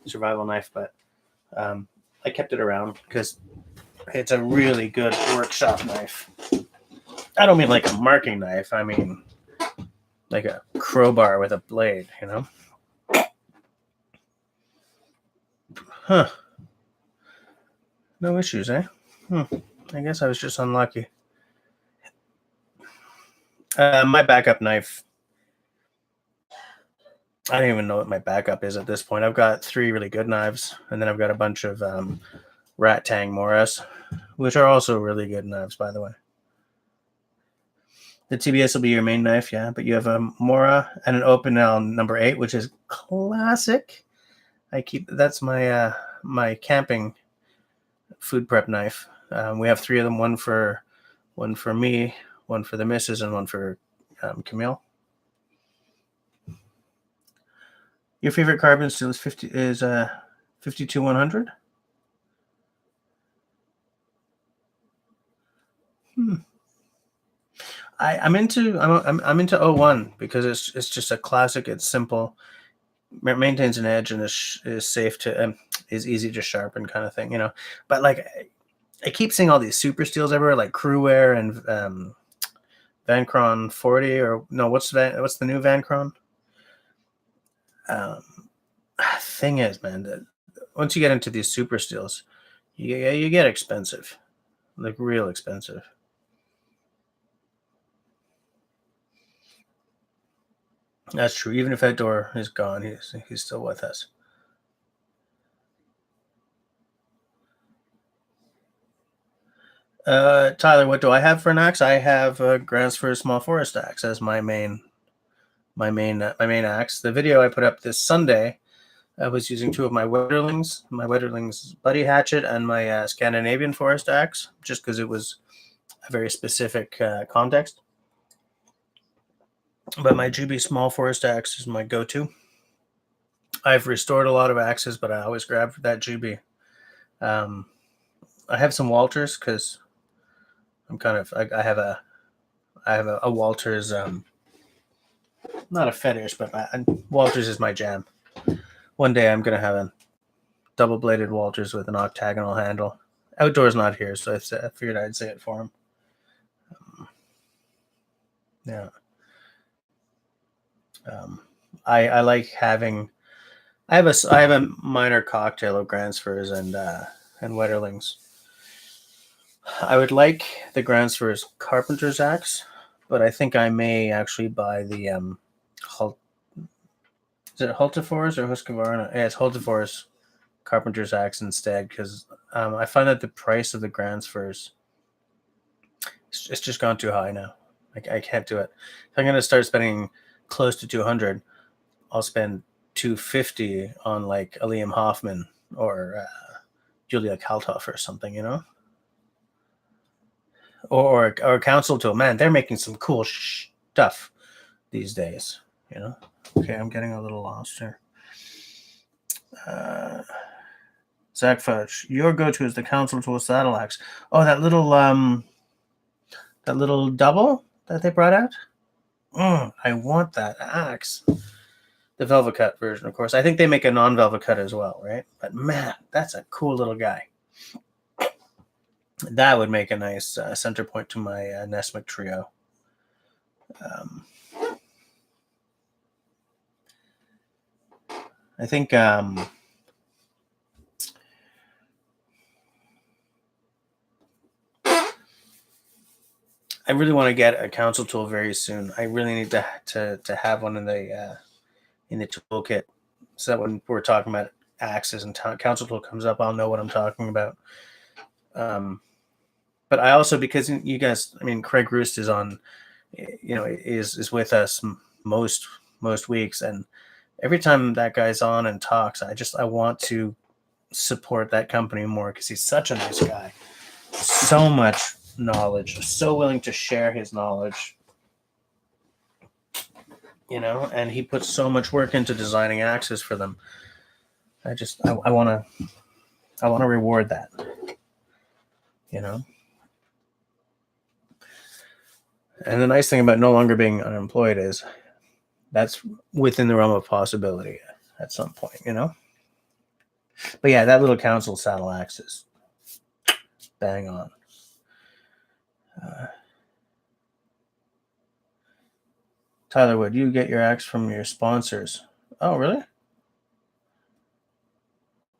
survival knife, but I kept it around because it's a really good workshop knife. I don't mean like a marking knife. I mean like a crowbar with a blade, you know? Huh. No issues, eh? I guess I was just unlucky. My backup knife. I don't even know what my backup is at this point. I've got 3 really good knives, and then I've got a bunch of Rat Tang Moras, which are also really good knives, by the way. The TBS will be your main knife, yeah, but you have a Mora and an Opinel number 8, which is classic. That's my my camping food prep knife. We have 3 of them, one for me, one for the missus, and one for Camille. Your favorite carbon steel is 52-100? I'm into 01 because it's just a classic. It's simple, maintains an edge, and is safe to is easy to sharpen, kind of thing, But like, I keep seeing all these super steels everywhere, like Crewwear and Vancron 40, or no, what's the new Vancron? Thing is, man, that once you get into these super steels, you get expensive, like real expensive. That's true. Even if that door is gone, he's still with us. Tyler, what do I have for an axe? I have Grants for a Small Forest axe as my main axe. The video I put up this Sunday, I was using 2 of my Wetterlings Buddy Hatchet and my Scandinavian Forest axe, just because it was a very specific context. But my GB Small Forest axe is my go-to. I've restored a lot of axes, but I always grab that GB. I have some Walters because I have a Walters, not a fetish, but Walters is my jam. One day I'm gonna have a double-bladed Walters with an octagonal handle. Outdoors not here, so I figured I'd say it for him. Yeah. I like having. I have a minor cocktail of Gransfors and Wetterlings. I would like the Gransfors Carpenter's axe, but I think I may actually buy the is it Hultifors or Husqvarna? Yeah, it's Hultifors Carpenter's axe instead, because I find that the price of the Gransfors, it's just gone too high now. I can't do it. If I'm going to start spending close to 200, I'll spend 250 on like a Liam Hoffman or Julia Kalthoff or something, or a council tool. Man, they're making some cool stuff these days, Okay, I'm getting a little lost here. Zach Fudge, your go-to is the council tool saddle axe. Oh, that little double that they brought out. I want that axe. The velvet cut version, of course. I think they make a non-velvet cut as well, right? But man, that's a cool little guy. That would make a nice center point to my Nesmith trio. I think I really want to get a council tool very soon. I really need to have one in the toolkit, so that when we're talking about axes and council tool comes up, I'll know what I'm talking about. But I also, because you guys, Craig Roost is on, is with us most weeks, and every time that guy's on and talks, I want to support that company more because he's such a nice guy. So much knowledge, so willing to share his knowledge, and he puts so much work into designing axes for them. I want to reward that, And the nice thing about no longer being unemployed is that's within the realm of possibility at some point, But yeah, that little council saddle axe is bang on. Tyler, would you get your axe from your sponsors? Oh, really?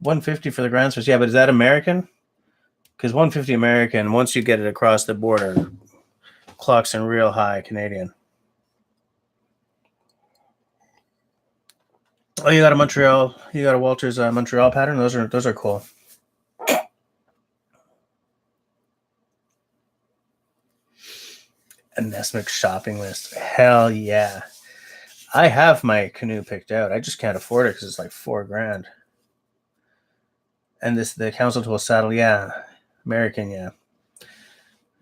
$150 for the Gransfors. Yeah, but is that American? Because $150 American, once you get it across the border, clocks in real high Canadian. Oh, you got a Walters Montreal pattern. Those are cool. A Nesmith shopping list. Hell yeah. I have my canoe picked out. I just can't afford it because it's like $4,000. And the council tool saddle, yeah. American, yeah.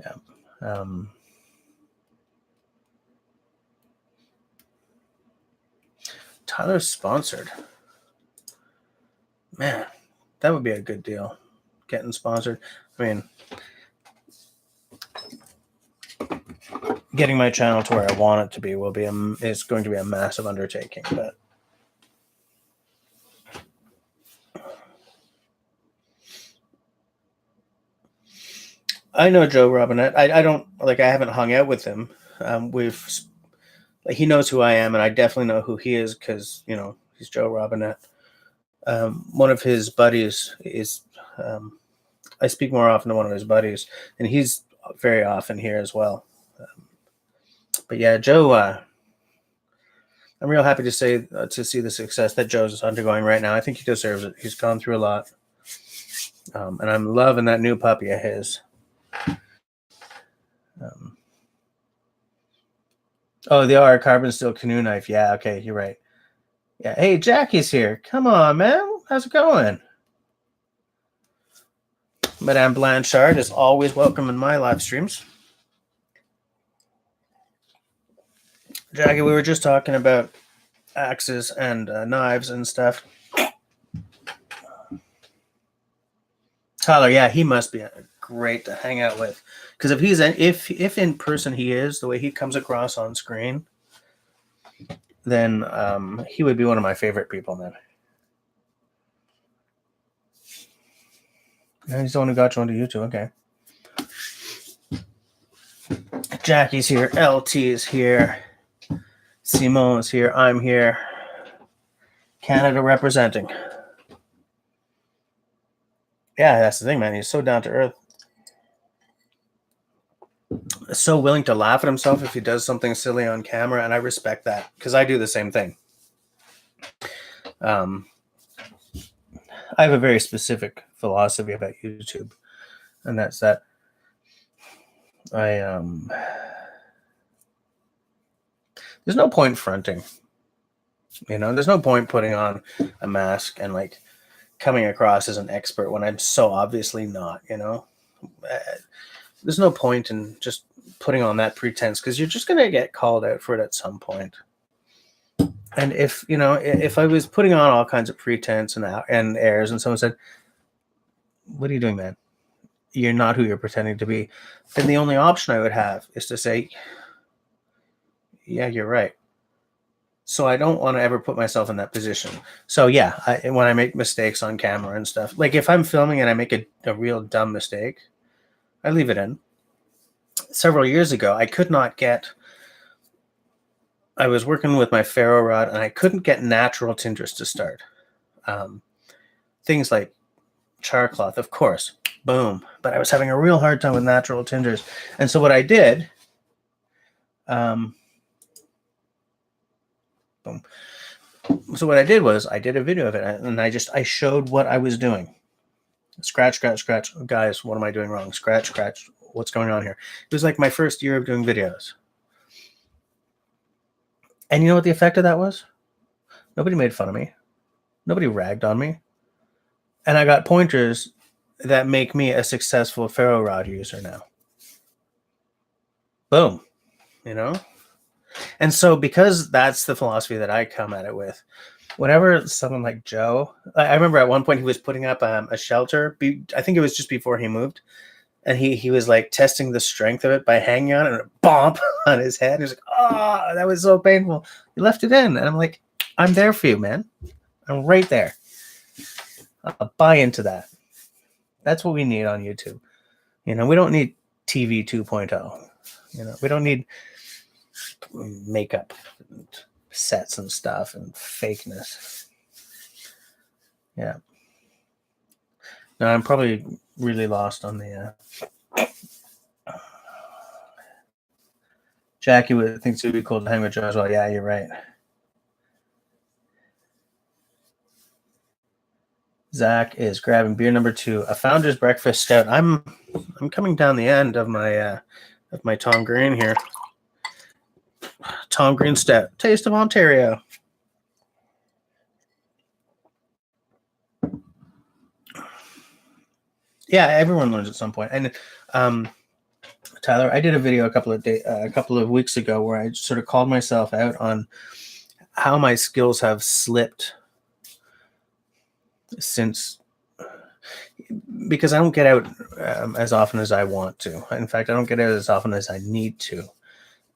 Yeah. Tyler's sponsored. Man, that would be a good deal. Getting sponsored. I mean, getting my channel to where I want it to be is going to be a massive undertaking. But I know Joe Robinette. I don't I haven't hung out with him. He knows who I am, and I definitely know who he is because he's Joe Robinette. One of his buddies is. I speak more often to one of his buddies, and he's very often here as well. But yeah, Joe. I'm real happy to see the success that Joe's undergoing right now. I think he deserves it. He's gone through a lot, and I'm loving that new puppy of his. Oh, they are carbon steel canoe knife. Yeah, okay, you're right. Yeah, hey, Jackie's here. Come on, man. How's it going? Madame Blanchard is always welcome in my live streams. Jackie, we were just talking about axes and knives and stuff. Tyler, yeah, he must be great to hang out with, because if in person he is the way he comes across on screen, then he would be one of my favorite people, man. And he's the one who got you onto YouTube. Okay. Jackie's here. LT is here. Simone's here. I'm here. Canada representing. Yeah, that's the thing, man. He's so down to earth. So willing to laugh at himself if he does something silly on camera, and I respect that because I do the same thing. I have a very specific philosophy about YouTube, and that's that there's no point fronting. There's no point putting on a mask and coming across as an expert when I'm so obviously not. There's no point in just putting on that pretense, because you're just going to get called out for it at some point. And if I was putting on all kinds of pretense and airs, and someone said, "What are you doing, man? You're not who you're pretending to be," then the only option I would have is to say, "Yeah, you're right." So I don't want to ever put myself in that position. So yeah, when I make mistakes on camera and stuff, if I'm filming and I make a real dumb mistake, I leave it in. Several years ago, I was working with my ferro rod, and I couldn't get natural tinters to start. Things like char cloth, of course, boom. But I was having a real hard time with natural tinters. And so what I did, boom. So what I did was I did a video of it, and I showed what I was doing. Scratch, scratch, scratch. Guys, what am I doing wrong? Scratch, scratch. What's going on here? It was like my first year of doing videos. And you know what the effect of that was? Nobody made fun of me. Nobody ragged on me. And I got pointers that make me a successful ferro rod user now. Boom. And so because that's the philosophy that I come at it with, whenever someone like Joe, I remember at one point he was putting up a shelter. I think it was just before he moved. And he was testing the strength of it by hanging on it, and a bump on his head. He was like, "Oh, that was so painful." He left it in. And I'm like, "I'm there for you, man. I'm right there. I'll buy into that." That's what we need on YouTube. We don't need TV 2.0. We don't need makeup and sets and stuff and fakeness. Yeah. No, I'm probably really lost on the Jackie thinks it would be cool to hang with Joe as well. Yeah, you're right. Zach is grabbing beer number 2, a Founder's Breakfast Stout. I'm coming down the end of my Tom Green here. Tom Green Stout, Taste of Ontario. Yeah, everyone learns at some point. And Tyler, I did a video a couple of weeks ago where I sort of called myself out on how my skills have slipped since, because I don't get out as often as I want to. In fact, I don't get out as often as I need to.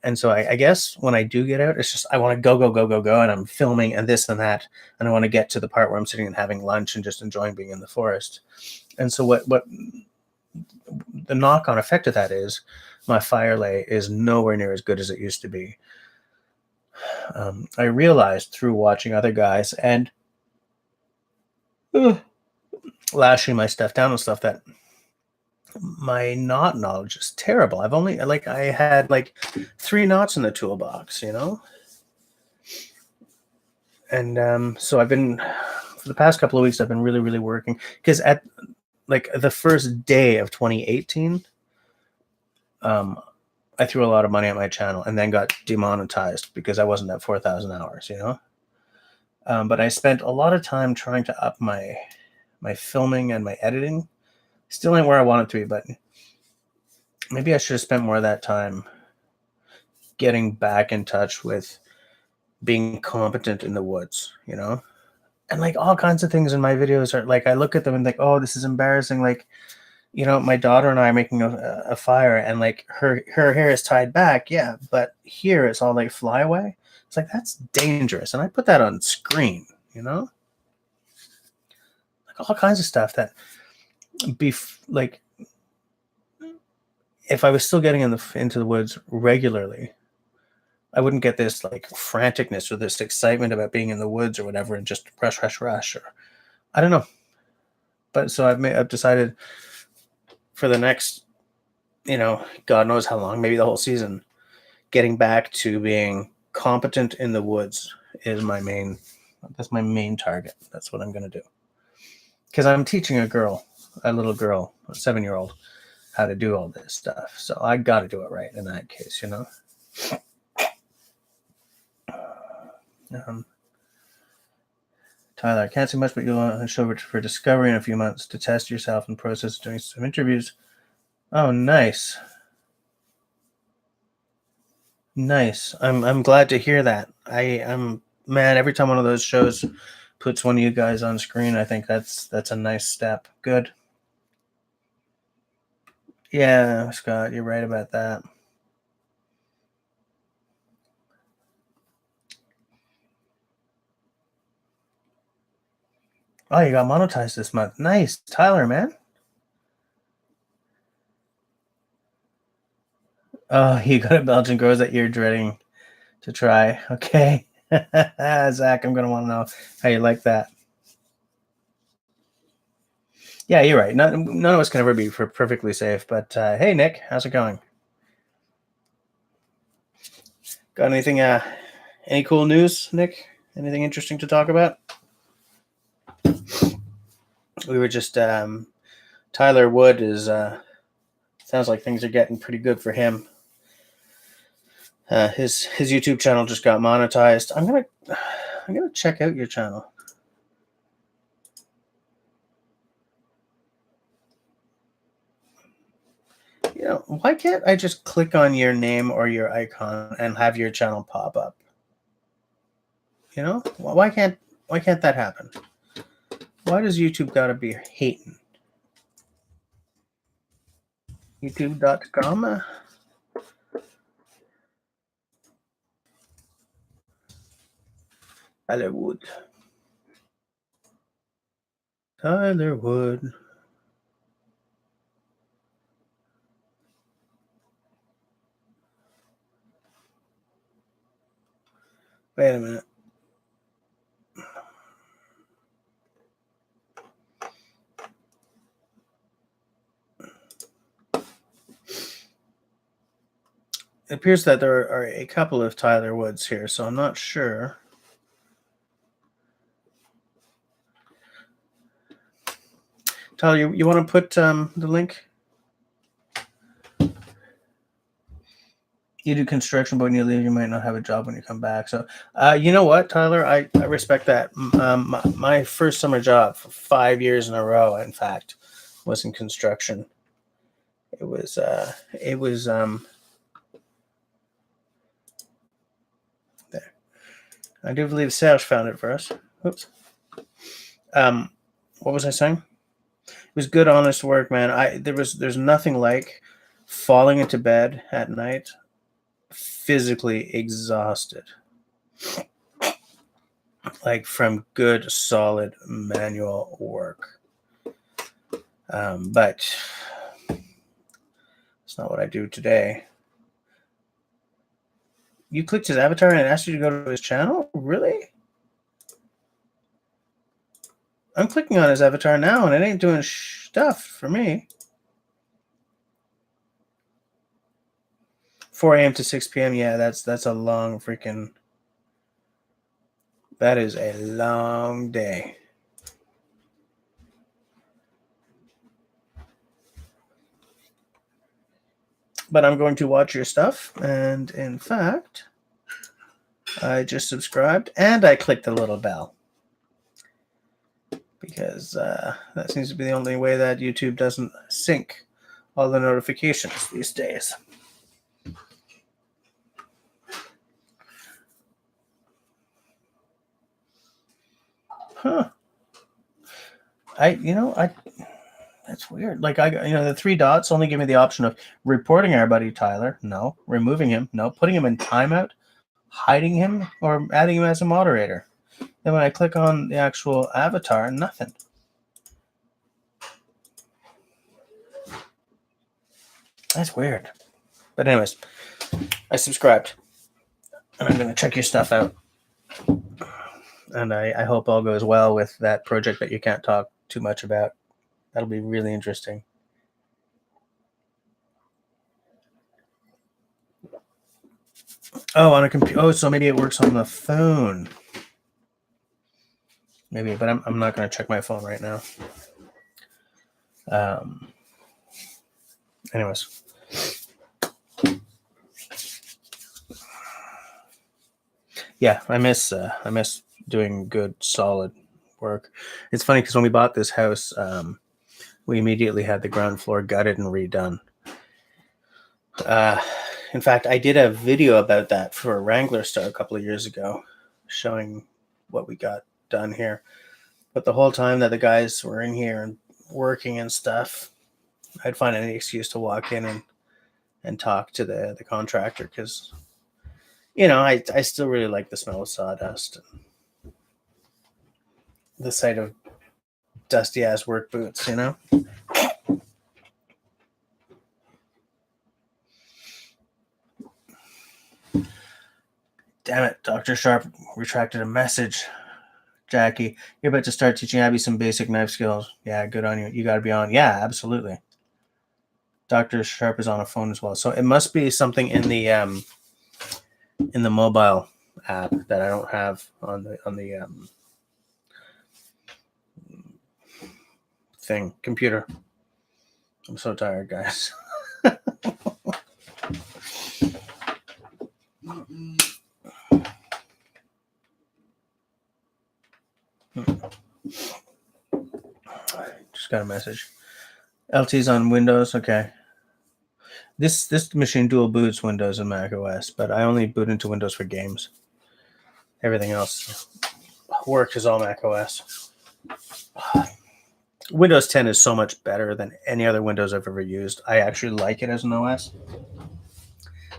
And so I guess when I do get out, it's just I want to go, go, go, go, go, and I'm filming and this and that, and I want to get to the part where I'm sitting and having lunch and just enjoying being in the forest. And so what the knock-on effect of that is, my fire lay is nowhere near as good as it used to be. I realized through watching other guys and lashing my stuff down and stuff that my knot knowledge is terrible. I've only I had like 3 knots in the toolbox, you know? And so I've been, for the past couple of weeks, I've been really, really working, because at like the first day of 2018, I threw a lot of money at my channel and then got demonetized because I wasn't at 4,000 hours, you know? But I spent a lot of time trying to up my filming and my editing. Still ain't where I want it to be, but maybe I should have spent more of that time getting back in touch with being competent in the woods, you know? And like all kinds of things in my videos are like, I look at them and think, oh, this is embarrassing. Like, you know, my daughter and I are making a fire, and like her hair is tied back. Yeah. But here it's all like flyaway. It's like, that's dangerous. And I put that on screen, you know, like all kinds of stuff that like, if I was still getting into the woods regularly, I wouldn't get this like franticness or this excitement about being in the woods or whatever, and just rush, or I don't know. But so I've decided for the next, you know, God knows how long, maybe the whole season, getting back to being competent in the woods is that's my main target. That's what I'm going to do. Because I'm teaching a little girl, a 7-year-old, how to do all this stuff. So I got to do it right in that case, you know? Tyler, I can't say much, but you'll on a show for Discovery in a few months to test yourself and process doing some interviews. Oh, nice. Nice. I'm glad to hear that. I'm man, every time one of those shows puts one of you guys on screen, I think that's a nice step. Good. Yeah, Scott, you're right about that. Oh, you got monetized this month. Nice. Tyler, man. Oh, you got a Belgian grows that you're dreading to try. Okay. Zach, I'm going to want to know how you like that. Yeah, you're right. None of us can ever be perfectly safe. But hey, Nick, how's it going? Got anything? Any cool news, Nick? Anything interesting to talk about? We were just Tyler Wood is. Sounds like things are getting pretty good for him. His YouTube channel just got monetized. I'm gonna check out your channel. You know, why can't I just click on your name or your icon and have your channel pop up? You know, why can't that happen? Why does YouTube gotta be hating? YouTube.com. Tyler Wood. Tyler Wood. Wait a minute. It appears that there are a couple of Tyler Woods here, so I'm not sure. Tyler, you want to put the link? You do construction, but when you leave, you might not have a job when you come back. So, you know what, Tyler? I respect that. My first summer job for 5 years in a row, in fact, was in construction. it was there. I do believe Serge found it for us. Oops. What was I saying? It was good, honest work, man. There's nothing like falling into bed at night, physically exhausted, like from good, solid manual work. But it's not what I do today. You clicked his avatar and it asked you to go to his channel? Really? I'm clicking on his avatar now and it ain't doing stuff for me. 4 a.m. to 6 p.m. Yeah, that's a long freaking... That is a long day. But I'm going to watch your stuff. And in fact, I just subscribed and I clicked the little bell. Because that seems to be the only way that YouTube doesn't sync all the notifications these days. Huh. That's weird. Like the 3 dots only give me the option of reporting our buddy Tyler. No. Removing him. No. Putting him in timeout. Hiding him or adding him as a moderator. Then when I click on the actual avatar, nothing. That's weird. But anyways, I subscribed. And I'm going to check your stuff out. And I hope all goes well with that project that you can't talk too much about. That'll be really interesting. Oh, on a computer. Oh, so maybe it works on the phone. Maybe, but I'm not going to check my phone right now. Anyways. Yeah, I miss doing good, solid work. It's funny because when we bought this house, we immediately had the ground floor gutted and redone. In fact, I did a video about that for Wrangler Star a couple of years ago, showing what we got done here. But the whole time that the guys were in here and working and stuff, I'd find any excuse to walk in and talk to the contractor because, I still really like the smell of sawdust and the sight of dusty ass work boots, Damn it, Dr. Sharp retracted a message. Jackie, you're about to start teaching Abby some basic knife skills. Yeah, good on you. You got to be on. Yeah, absolutely. Dr. Sharp is on a phone as well. So it must be something in the mobile app that I don't have on the computer. I'm so tired, guys. Just got a message. LT's on Windows. Okay. This machine dual boots Windows and Mac OS, but I only boot into Windows for games. Everything else work is all Mac OS. Windows 10 is so much better than any other Windows I've ever used. I actually like it as an OS.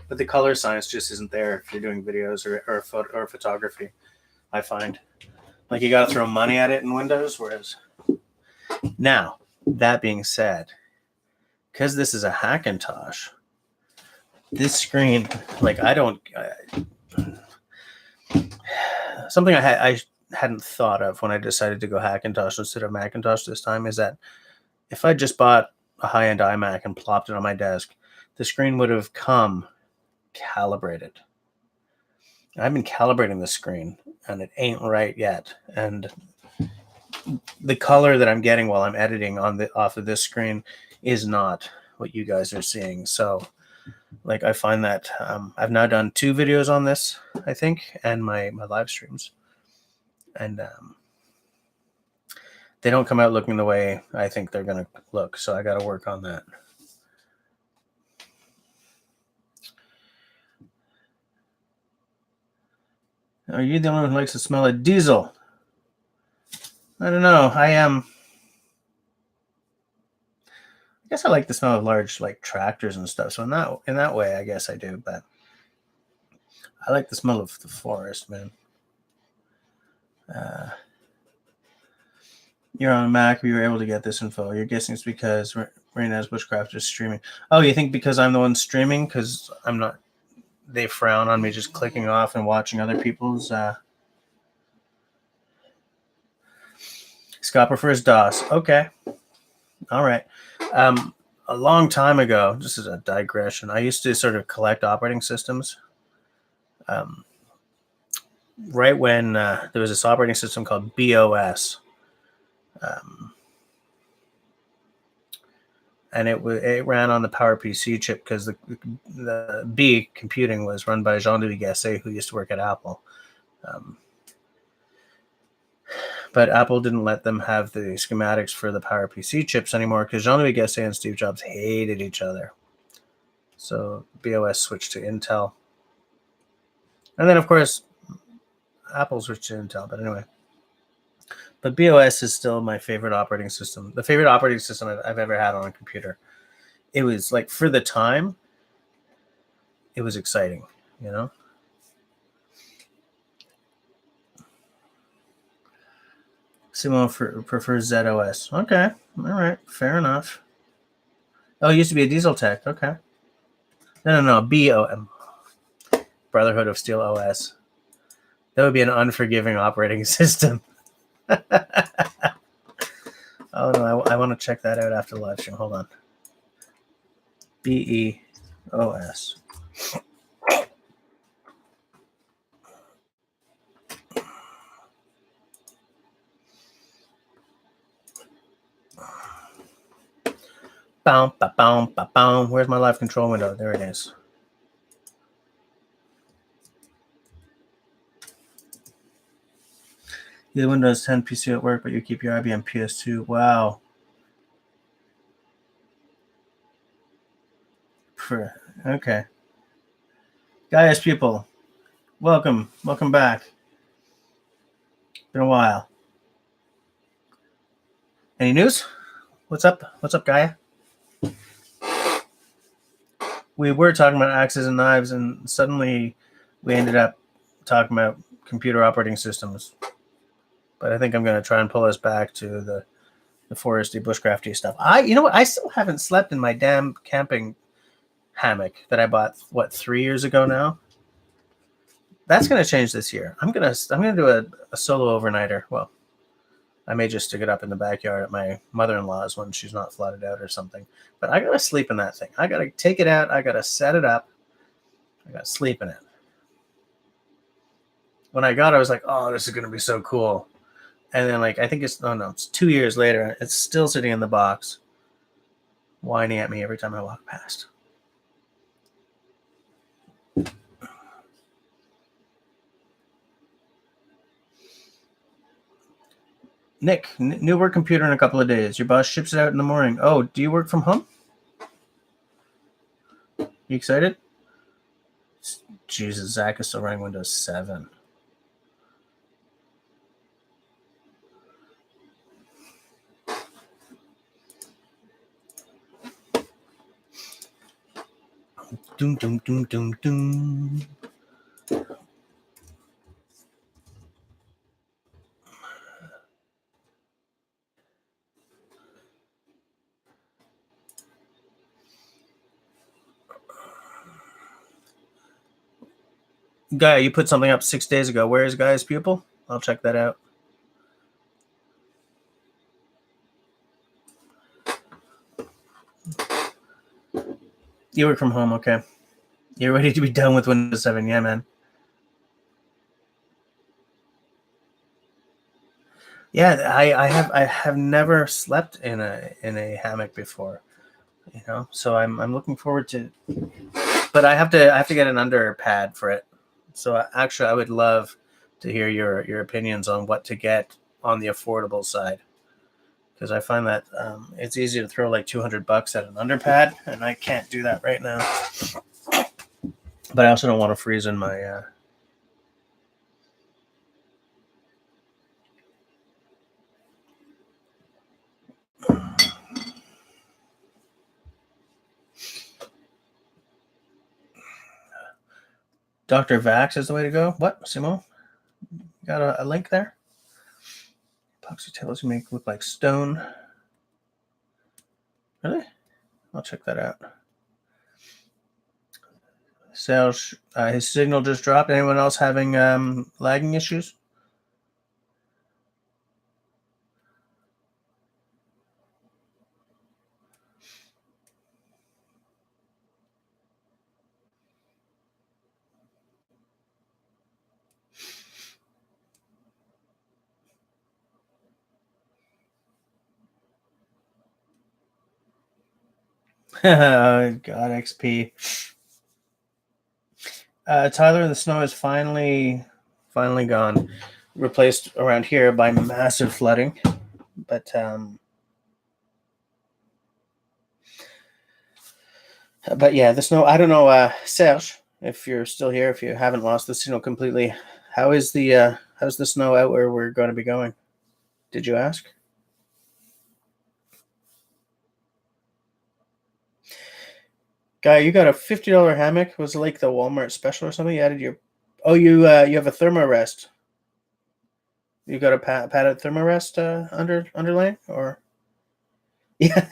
But the color science just isn't there if you're doing videos or photography, I find. Like, you got to throw money at it in Windows, whereas... Now, that being said, because this is a Hackintosh, this screen, like, something I hadn't thought of when I decided to go Hackintosh instead of Macintosh this time is that if I just bought a high-end iMac and plopped it on my desk, the screen would have come calibrated. I've been calibrating the screen, and it ain't right yet. And the color that I'm getting while I'm editing off of this screen is not what you guys are seeing. So, like, I find that I've now done 2 videos on this, I think, and my live streams, and they don't come out looking the way I think they're gonna look. So I got to work on that. Are you the only one who likes the smell of diesel? I don't know. I guess I like the smell of large like tractors and stuff. So in that way, I guess I do. But I like the smell of the forest, man. You're on Mac. You were able to get this info. You're guessing it's because raindancebushcraft is streaming. Oh, you think because I'm the one streaming? Because I'm not. They frown on me just clicking off and watching other people's. Scott prefers DOS. Okay. All right. A long time ago, this is a digression, I used to sort of collect operating systems. Right when there was this operating system called BOS. And it ran on the PowerPC chip because the B computing was run by Jean-Louis Gasset, who used to work at Apple. But Apple didn't let them have the schematics for the PowerPC chips anymore because Jean-Louis Gasset and Steve Jobs hated each other. So BOS switched to Intel. And then, of course, Apple switched to Intel. But anyway. But BOS is still my favorite operating system. The favorite operating system I've ever had on a computer. It was like, for the time, it was exciting, you know? Simone prefers ZOS. Okay. All right. Fair enough. Oh, it used to be a diesel tech. Okay. No. BOM. Brotherhood of Steel OS. That would be an unforgiving operating system. Oh, no. I want to check that out after the live stream. Hold on. BEOS. Boom, ba-boom, ba-boom. Where's my live control window? There it is. The Windows 10 PC at work, but you keep your IBM PS2. Wow. Okay. Guys, people, welcome back. Been a while. Any news? What's up, Gaia? We were talking about axes and knives, and suddenly we ended up talking about computer operating systems. But I think I'm going to try and pull us back to the foresty, bushcrafty stuff. You know what? I still haven't slept in my damn camping hammock that I bought 3 years ago now. That's going to change this year. I'm gonna do a solo overnighter. Well, I may just stick it up in the backyard at my mother-in-law's when she's not flooded out or something. But I gotta sleep in that thing. I gotta take it out. I gotta set it up. I gotta sleep in it. When I got it, I was like, "Oh, this is gonna be so cool." And then, like, I think it's 2 years later. It's still sitting in the box, whining at me every time I walk past. Nick, new work computer in a couple of days. Your boss ships it out in the morning. Oh, do you work from home? You excited? Jesus, Zach is still running Windows 7. Doom, doom, doom, doom, doom. Guy, you put something up 6 days ago. Where is Guy's pupil? I'll check that out. You work from home, okay. You're ready to be done with Windows 7. Yeah, man. Yeah, I have never slept in a hammock before, you know. So I'm looking forward to, but I have to get an under pad for it. So actually, I would love to hear your opinions on what to get on the affordable side, because I find that it's easy to throw like $200 at an under pad, and I can't do that right now. But I also don't want to freeze in my Dr. Vax is the way to go. What, Simone? Got a link there? Epoxy tables you make look like stone. Really? I'll check that out. Sales, his signal just dropped. Anyone else having lagging issues? God, XP. Tyler, the snow is finally gone. Replaced around here by massive flooding. But yeah, the snow. I don't know, Serge, if you're still here, if you haven't lost the signal completely. How's the snow out where we're going to be going? Did you ask? Guy, you got a $50 hammock. Was it like the Walmart special or something? You added your. Oh, you have a thermarest. You got a padded thermarest underlaying, or yeah.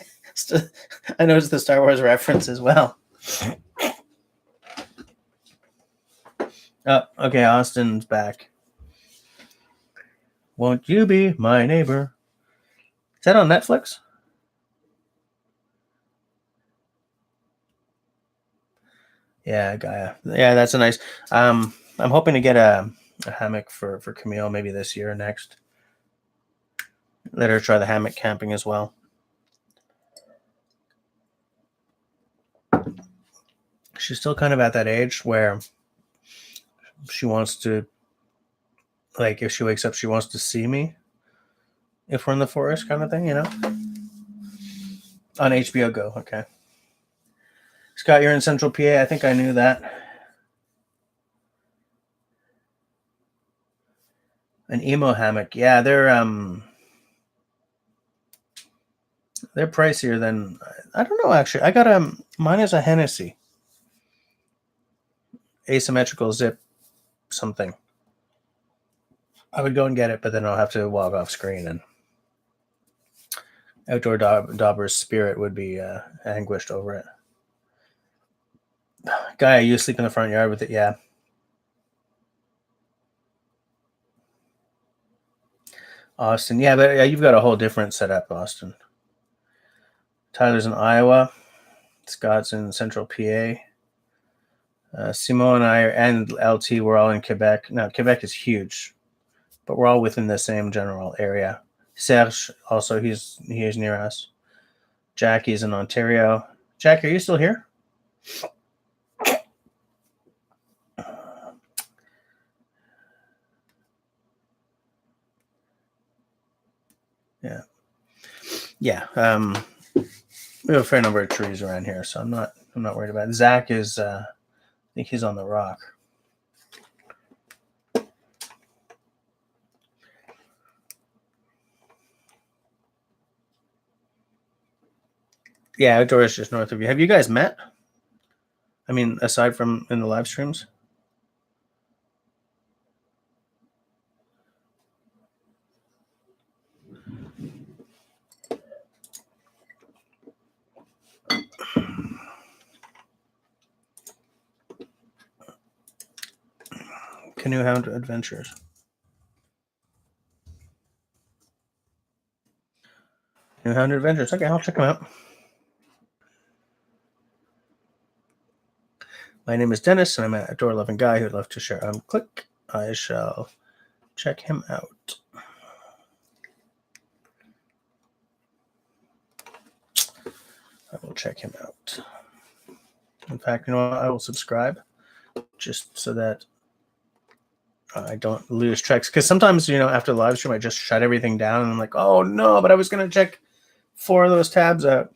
I noticed the Star Wars reference as well. Oh, okay. Austin's back. Won't you be my neighbor? Is that on Netflix? Yeah, Gaia. Yeah, that's a nice. I'm hoping to get a hammock for Camille maybe this year or next. Let her try the hammock camping as well. She's still kind of at that age where she wants to, like, if she wakes up, she wants to see me if we're in the forest, kind of thing, you know? On HBO Go, okay. Scott, you're in Central PA. I think I knew that. An emo hammock. Yeah, they're pricier than, I don't know actually. I got mine is a Hennessy asymmetrical zip something. I would go and get it, but then I'll have to walk off screen, and Outdoor Dauber's spirit would be anguished over it. Guy, you sleep in the front yard with it? Yeah. Austin. Yeah, but you've got a whole different setup, Austin. Tyler's in Iowa. Scott's in Central PA. Simo and I and LT, we're all in Quebec. Now, Quebec is huge, but we're all within the same general area. Serge, also, he's near us. Jackie's in Ontario. Jackie, are you still here? Yeah. Yeah. We have a fair number of trees around here, so I'm not worried about it. Zach is I think he's on the rock. Yeah, Outdoor is just north of you. Have you guys met? I mean, aside from in the live streams? Canoe Hound Adventures. Canoe Hound Adventures. Okay, I'll check them out. My name is Dennis, and I'm an outdoor loving guy who'd love to share. Click. I shall check him out. I will check him out. In fact, you know what? I will subscribe just so that I don't lose tracks. Because sometimes, after the live stream, I just shut everything down, and I'm like, oh no, but I was going to check 4 of those tabs out.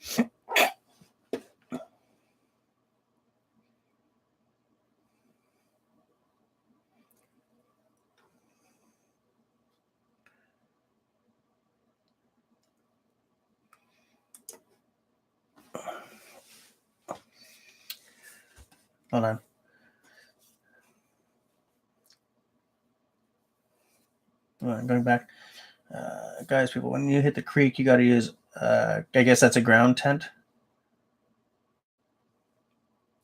Hold on. Going back, guys, people, when you hit the creek, you got to use, I guess that's a ground tent.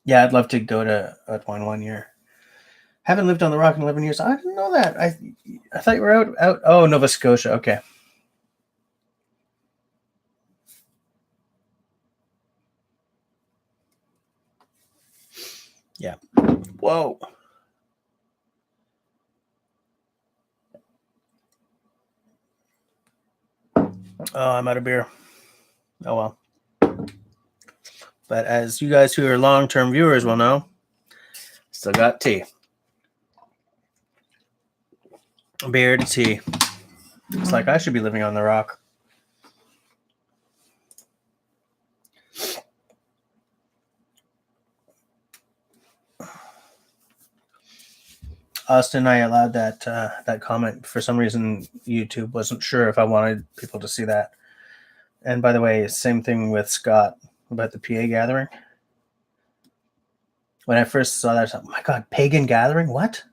Yeah, I'd love to go to one year. Haven't lived on the rock in 11 years. I didn't know that. I thought you were out. Oh, Nova Scotia. Okay. Yeah. Whoa. Oh, I'm out of beer. Oh, well. But as you guys who are long-term viewers will know, still got tea. Beer to tea. It's like I should be living on the rock. Austin, I allowed that comment. For some reason, YouTube wasn't sure if I wanted people to see that. And by the way, same thing with Scott about the PA gathering. When I first saw that, I thought, oh my God, pagan gathering? What?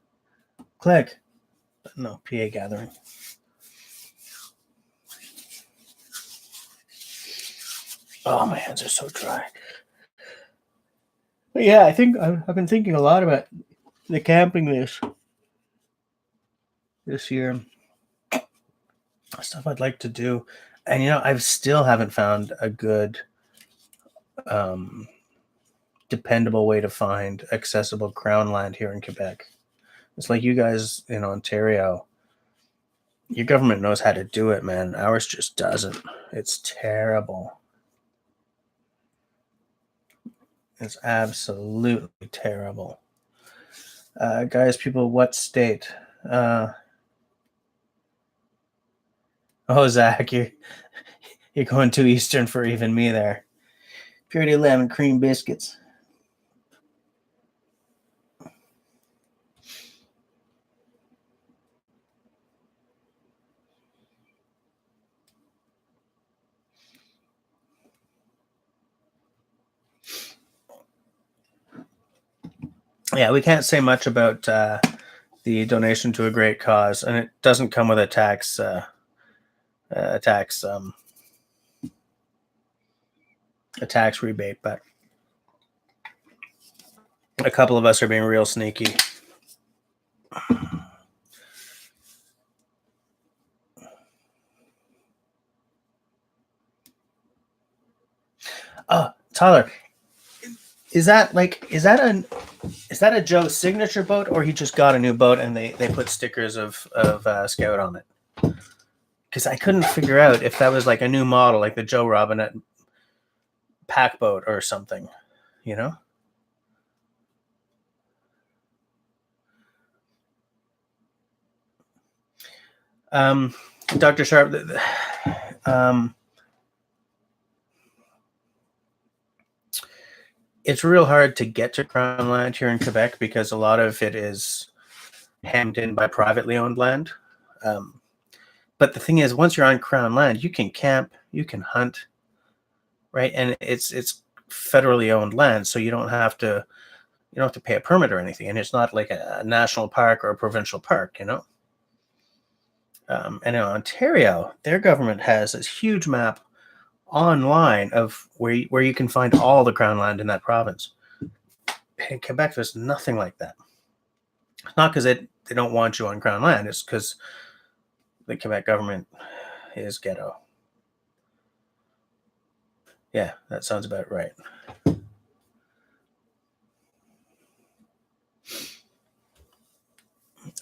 Click. But no, PA gathering. Oh, my hands are so dry. But yeah, I think I've been thinking a lot about the camping this year. Stuff I'd like to do. And, I still haven't found a good dependable way to find accessible crown land here in Quebec. It's like you guys in Ontario, your government knows how to do it, man. Ours just doesn't. It's terrible. It's absolutely terrible. Guys, people, what state? Oh, Zach, you're going too Eastern for even me there. Purity lemon cream biscuits. Yeah, we can't say much about the donation to a great cause, and it doesn't come with a tax rebate, but a couple of us are being real sneaky. Oh, Tyler, is that a Joe's signature boat, or he just got a new boat and they put stickers of Scout on it? Because I couldn't figure out if that was like a new model, like the Joe Robinette pack boat or something, Dr. Sharp, it's real hard to get to Crown land here in Quebec because a lot of it is hemmed in by privately owned land. But the thing is, once you're on Crown land, you can camp, you can hunt, right? And it's federally owned land, so you don't have to pay a permit or anything, and it's not like a national park or a provincial park, And in Ontario, their government has this huge map online of where you can find all the crown land in that province. In Quebec, there's nothing like that. It's not because they don't want you on crown land. It's because the Quebec government is ghetto. Yeah, that sounds about right.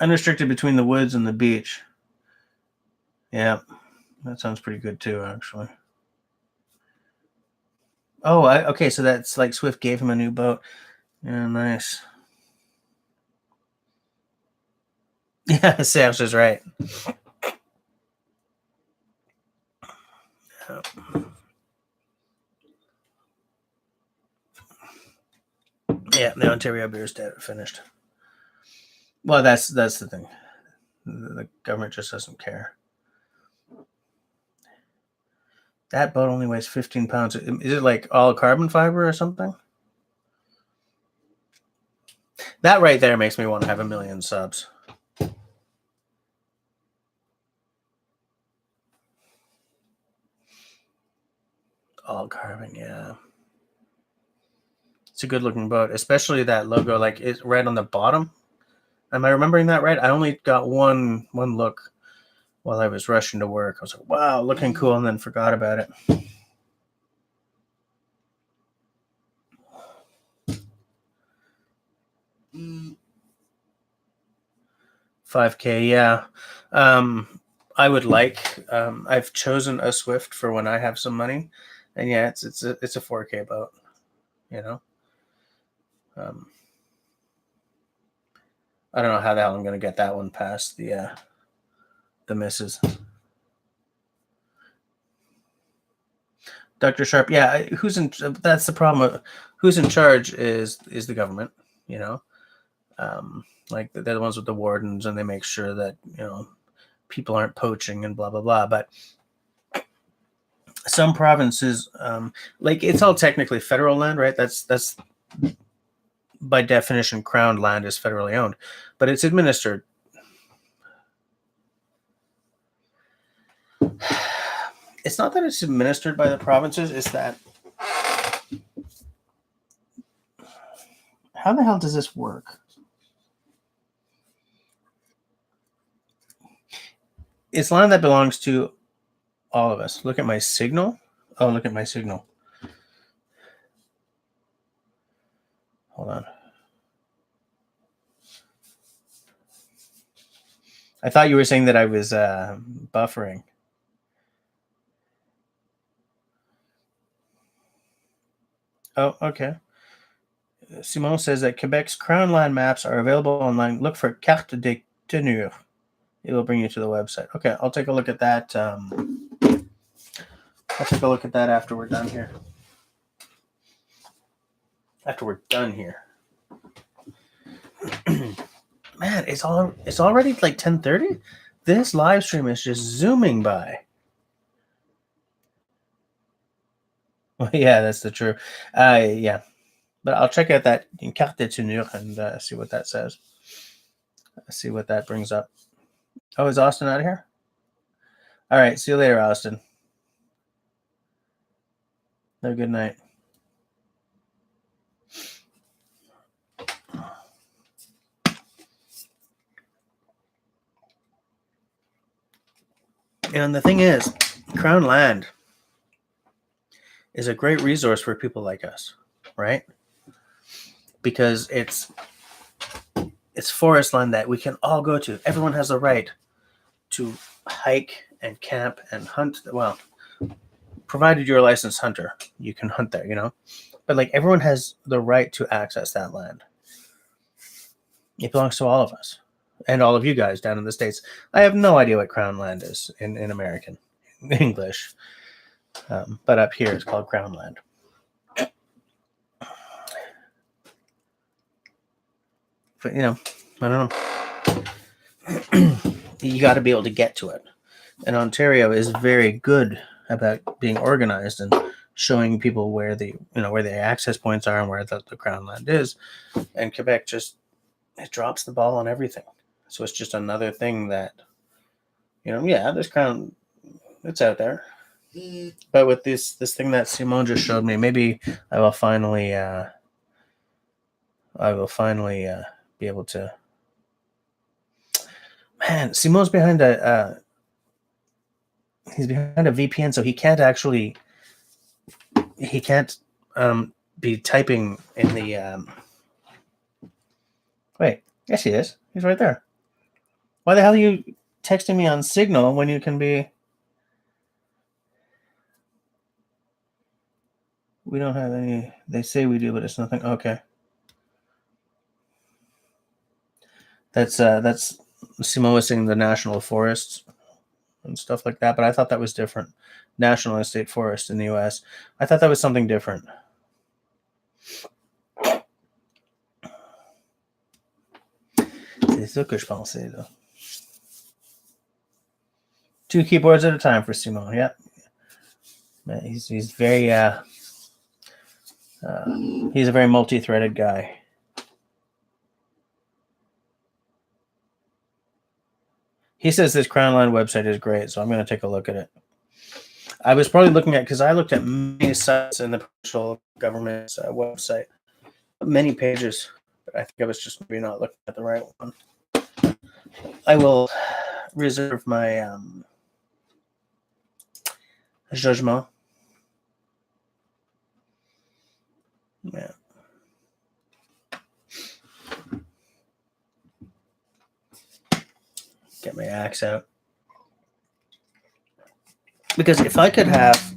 Unrestricted between the woods and the beach. Yeah, that sounds pretty good too, actually. Oh, okay, so that's like Swift gave him a new boat. Yeah, nice. Yeah, Sam's is right. Yeah, the Ontario beer's finished. Well, that's the thing. The government just doesn't care. That boat only weighs 15 pounds. Is it like all carbon fiber or something? That right there makes me want to have 1 million subs. All carbon, yeah. It's a good looking boat, especially that logo, like it's right on the bottom. Am I remembering that right? I only got one look while I was rushing to work. I was like, wow, looking cool, and then forgot about it. $5K, yeah. I would like. I've chosen a Swift for when I have some money, and yeah, it's a 4K boat. You know, I don't know how the hell I'm going to get that one past the misses. Dr. Sharp, yeah, who's in? That's the problem. Who's in charge is the government. You know, like they're the ones with the wardens, and they make sure that people aren't poaching and blah blah blah. But some provinces, like it's all technically federal land, right? That's by definition, crown land is federally owned, but it's administered. It's not that it's administered by the provinces, it's that. How the hell does this work? It's land that belongs to all of us. Look at my signal. Oh, look at my signal. Hold on. I thought you were saying that I was buffering. Oh, okay. Simon says that Quebec's crown land maps are available online. Look for carte de tenure. It will bring you to the website. Okay, I'll take a look at that. I'll take a look at that after we're done here. Man, it's already like 10:30. This live stream is just zooming by. Well, yeah, that's the truth. Yeah, but I'll check out that carte de tenure and see what that says. See what that brings up. Oh, is Austin out of here? All right, see you later, Austin. Have a good night. And the thing is, Crown Land is a great resource for people like us, right? Because it's forest land that we can all go to. Everyone has the right to hike and camp and hunt. Well, provided you're a licensed hunter, you can hunt there, But like everyone has the right to access that land. It belongs to all of us and all of you guys down in the States. I have no idea what Crown Land is in American English, but up here it's called Crown Land. But I don't know. You got to be able to get to it, and Ontario is very good about being organized and showing people where the access points are and where the Crown Land is, and Quebec just it drops the ball on everything. So it's just another thing that this Crown, it's out there. But with this thing that Simone just showed me, maybe I will finally be able to. Man, Simone's behind he's behind a VPN, so he can't be typing in the wait, yes he is. He's right there. Why the hell are you texting me on Signal when you can be? We don't have any. They say we do, but it's nothing. Okay. That's Simo was saying the national forests and stuff like that, but I thought that was different. National and state forest in the U.S. I thought that was something different. C'est ça que je pensais là. 2 keyboards at a time for Simon. Yeah, man, he's very he's a very multi-threaded guy. He says this Crown Land website is great, so I'm going to take a look at it. I was probably looking at, because I looked at many sites in the provincial government's website, many pages, but I think I was just maybe not looking at the right one. I will reserve my judgment. Yeah. Get my axe out. Because if I could have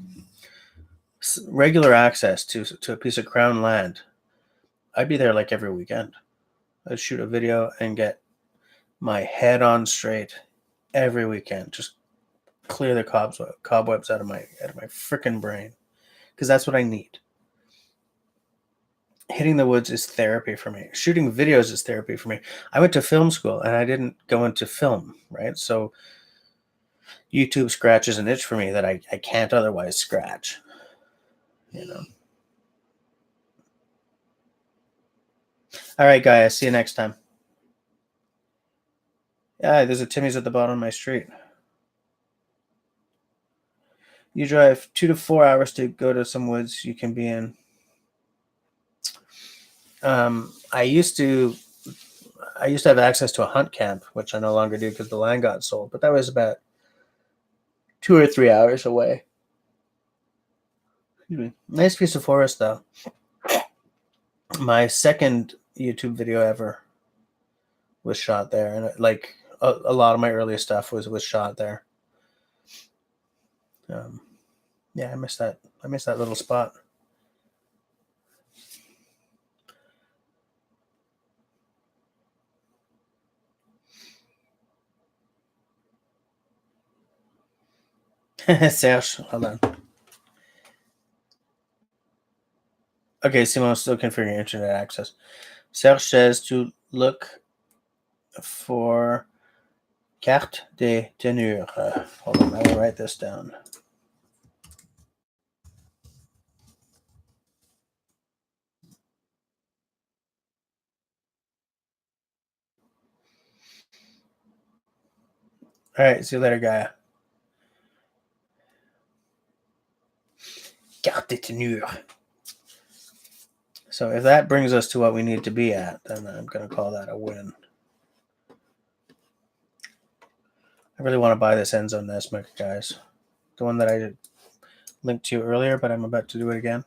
regular access to a piece of crown land, I'd be there like every weekend. I'd shoot a video and get my head on straight every weekend. Just clear the cobwebs out of my freaking brain, because that's what I need. Hitting the woods is therapy for me. Shooting videos is therapy for me. I went to film school and I didn't go into film, right? So YouTube scratches an itch for me that I can't otherwise scratch, you know. All right, guys. See you next time. Yeah, there's a Timmy's at the bottom of my street. You drive 2 to 4 hours to go to some woods you can be in. I used to have access to a hunt camp, which I no longer do because the land got sold. But that was about 2 or 3 hours away. Nice piece of forest, though. My second YouTube video ever was shot there, and like a lot of my early stuff was shot there. Yeah, I miss that. I miss that little spot. Serge, hold on. Okay, Simo's still configuring internet access. Serge says to look for carte de tenue. Hold on, I will write this down. All right, see you later, Gaia. Carte de tenue. So if that brings us to what we need to be at, then I'm going to call that a win. I really want to buy this Enzo Nesmic, guys. The one that I linked to earlier, but I'm about to do it again.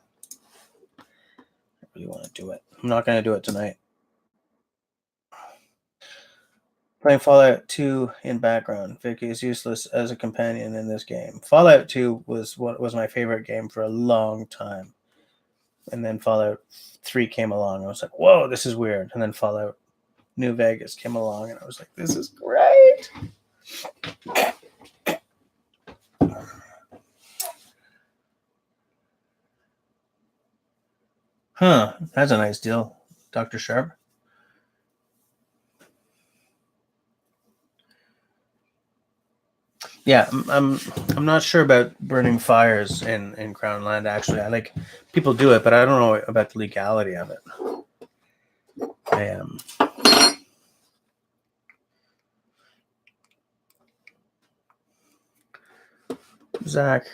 I really want to do it. I'm not going to do it tonight. Playing Fallout 2 in background. Vicky is useless as a companion in this game. Fallout 2 was what was my favorite game for a long time. And then Fallout 3 came along. I was like, whoa, this is weird. And then Fallout New Vegas came along, and I was like, this is great. Huh, that's a nice deal, Dr. Sharp. Yeah, I'm not sure about burning fires in Crown Land. Actually, I like people do it, but I don't know about the legality of it. I am. Zach,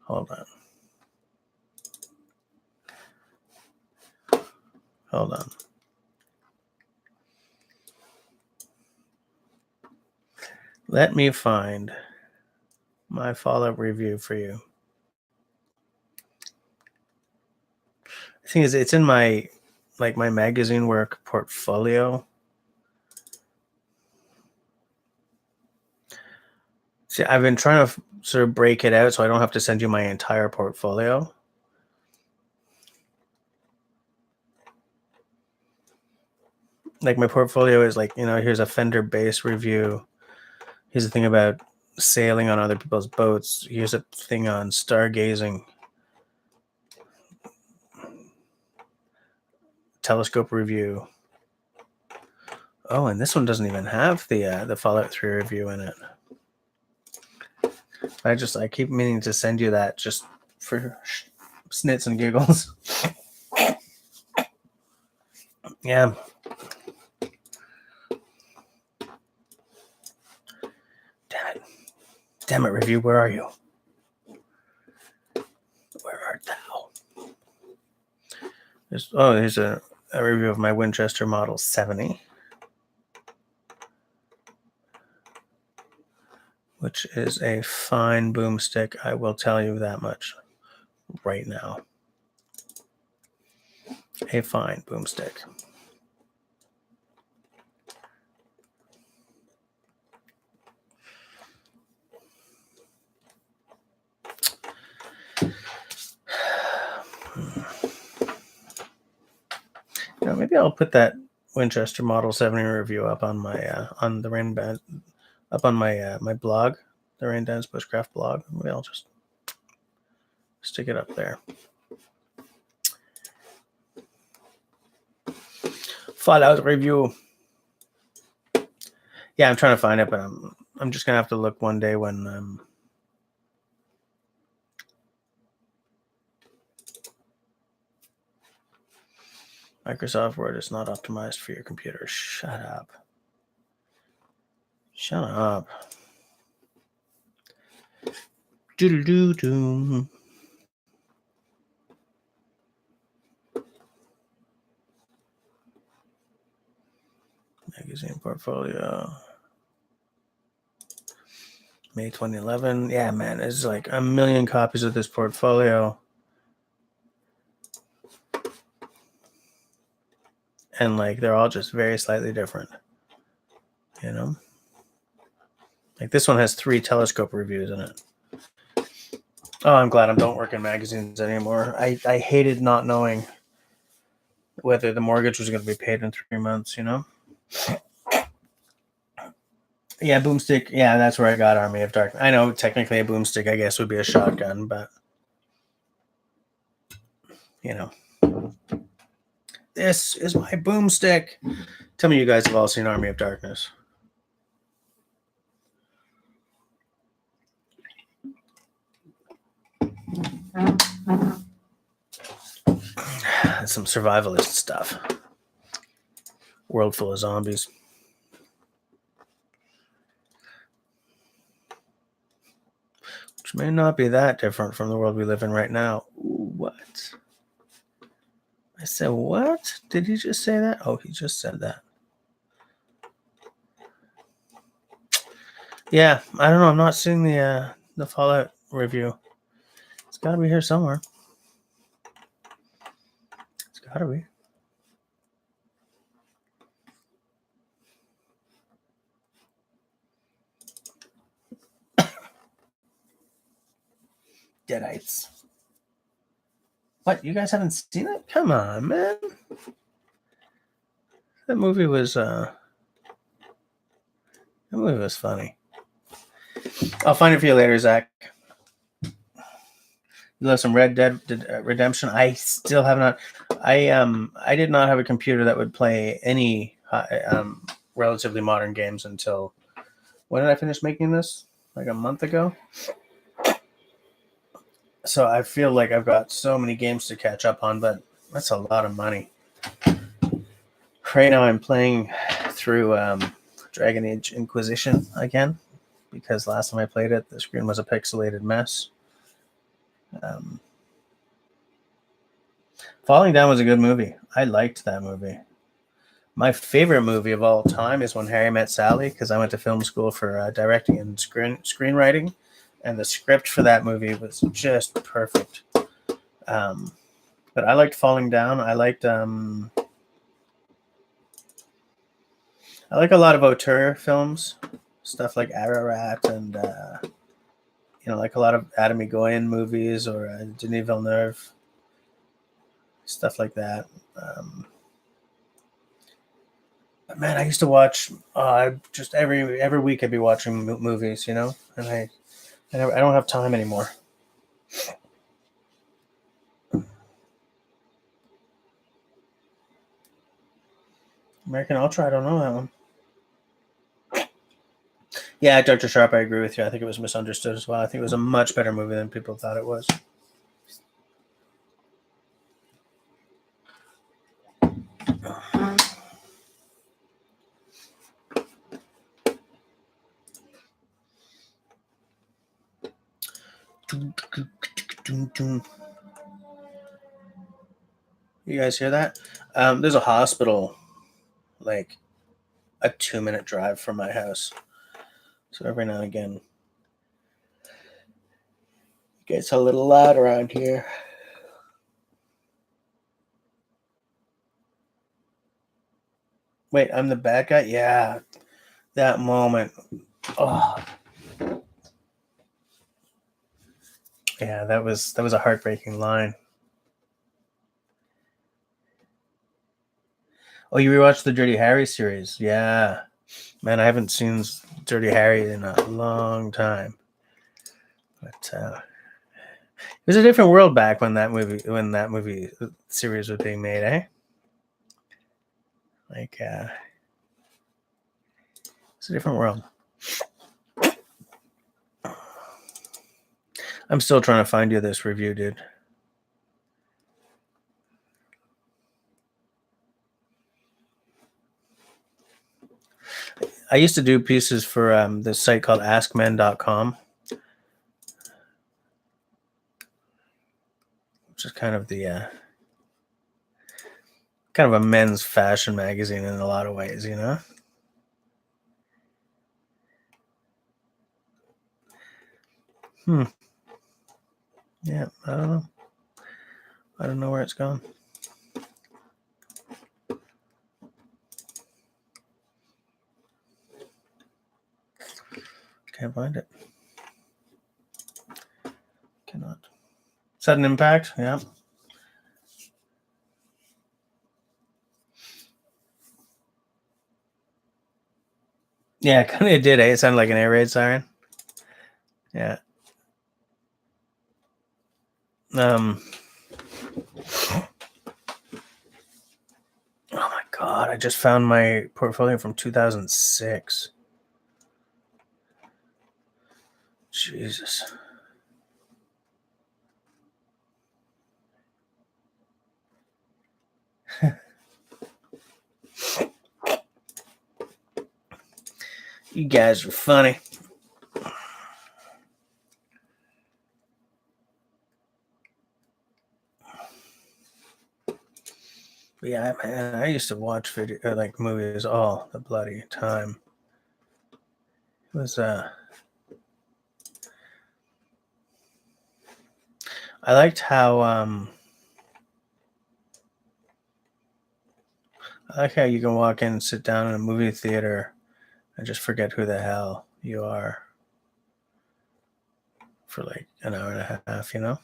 hold on. Hold on. Let me find my follow-up review for you. The thing is, it's in my my magazine work portfolio. See, I've been trying to sort of break it out so I don't have to send you my entire portfolio. Like my portfolio is like, here's a fender bass review. Here's the thing about sailing on other people's boats. Here's a thing on stargazing. Telescope review. Oh, and this one doesn't even have the Fallout 3 review in it. I keep meaning to send you that just for snits and giggles. Yeah. Damn it. Damn it, review, where are you? Where art thou? Here's a review of my Winchester Model 70, which is a fine boomstick. I will tell you that much right now. A fine boomstick. Maybe I'll put that Winchester Model 70 review up on my on the Rain Band, up on my my blog, the Rain Dance Bushcraft blog. Maybe I'll just stick it up there. Fallout review. Yeah, I'm trying to find it, but I'm just gonna have to look one day when Microsoft Word is not optimized for your computer. Shut up. Shut up. Doodle-doo-doo. Magazine portfolio. May 2011. Yeah, man, there's like a million copies of this portfolio. And like they're all just very slightly different. You know? Like this one has 3 telescope reviews in it. Oh, I'm glad I don't work in magazines anymore. I hated not knowing whether the mortgage was going to be paid in 3 months, you know? Yeah, boomstick. Yeah, that's where I got Army of Darkness. I know technically a boomstick, I guess, would be a shotgun, but you know. This is my boomstick. Tell me you guys have all seen Army of Darkness. Some survivalist stuff. World full of zombies. Which may not be that different from the world we live in right now. Ooh, what? I said, what? Did he just say that? Oh, he just said that. Yeah, I don't know. I'm not seeing the Fallout review. It's got to be here somewhere. It's got to be. Deadites. What? You guys haven't seen it? Come on, man. That movie was funny. I'll find it for you later, Zach. You love some Red Dead Redemption? I still have not. I did not have a computer that would play any relatively modern games until when did I finish making this? Like a month ago. So I feel like I've got so many games to catch up on, but that's a lot of money. Right now I'm playing through Dragon Age Inquisition again because last time I played it, the screen was a pixelated mess. Falling Down was a good movie. I liked that movie. My favorite movie of all time is When Harry Met Sally because I went to film school for directing and screenwriting, and the script for that movie was just perfect. But I liked Falling Down. I like a lot of auteur films, stuff like Ararat and like a lot of Adam Egoyan movies or Denis Villeneuve, stuff like that. But man, I used to watch just every week. I'd be watching movies, and I don't have time anymore. American Ultra, I don't know that one. Yeah, Dr. Sharp, I agree with you. I think it was misunderstood as well. I think it was a much better movie than people thought it was. You guys hear that? There's a hospital like a 2-minute drive from my house. So every now and again, it gets a little loud around here. Wait, I'm the bad guy? Yeah. That moment. Oh. Yeah, that was a heartbreaking line. Oh, you rewatched the Dirty Harry series? Yeah. Man, I haven't seen Dirty Harry in a long time. But it was a different world back when that movie series was being made, eh? Like it's a different world. I'm still trying to find you this review, dude. I used to do pieces for this site called askmen.com, which is kind of the kind of a men's fashion magazine in a lot of ways, you know? Yeah, I don't know. I don't know where it's gone. Can't find it. Cannot. Sudden impact, yeah. Yeah, kind of did, eh? It sounded like an air raid siren. Yeah. Oh my God, I just found my portfolio from 2006. Jesus. You guys are funny. But yeah, man, I used to watch like movies all the bloody time. It was I liked how I like how you can walk in and sit down in a movie theater and just forget who the hell you are for like an hour and a half, you know?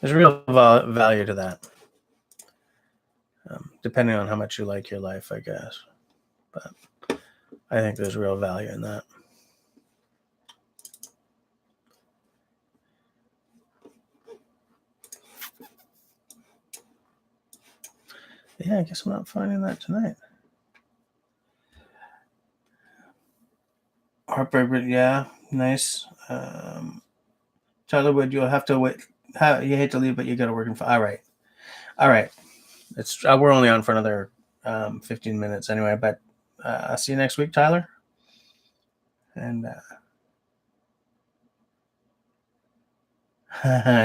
There's real value to that. Depending on how much you like your life, I guess. But I think there's real value in that. Yeah, I guess I'm not finding that tonight. Heartbreak, yeah, nice. Tyler Wood, you'll have to wait. You hate to leave, but you got to work in. All right. It's we're only on for another 15 minutes anyway. But I'll see you next week, Tyler. And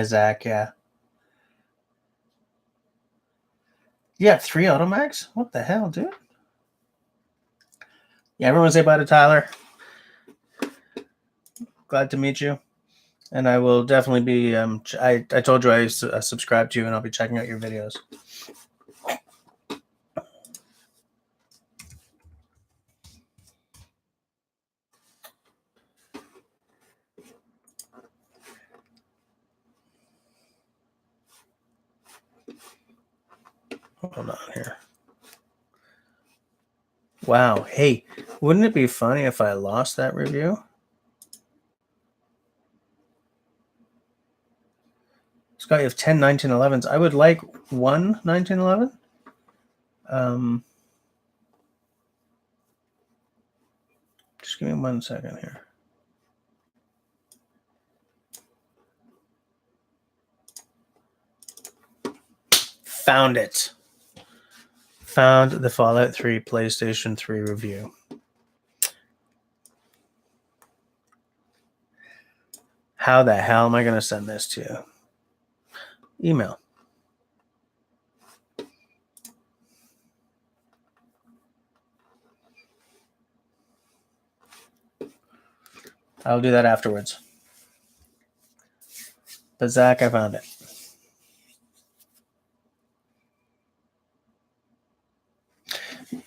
Zach, yeah. Yeah, 3 Automax? What the hell, dude? Yeah, everyone say bye to Tyler. Glad to meet you. And I will definitely be, I told you I subscribe to you and I'll be checking out your videos. Hold on here. Wow. Hey, wouldn't it be funny if I lost that review? Scott, you have 10 1911s. I would like one 1911. Just give me 1 second here. Found it. Found the Fallout 3 PlayStation 3 review. How the hell am I going to send this to you? Email. I'll do that afterwards. But Zach, I found it.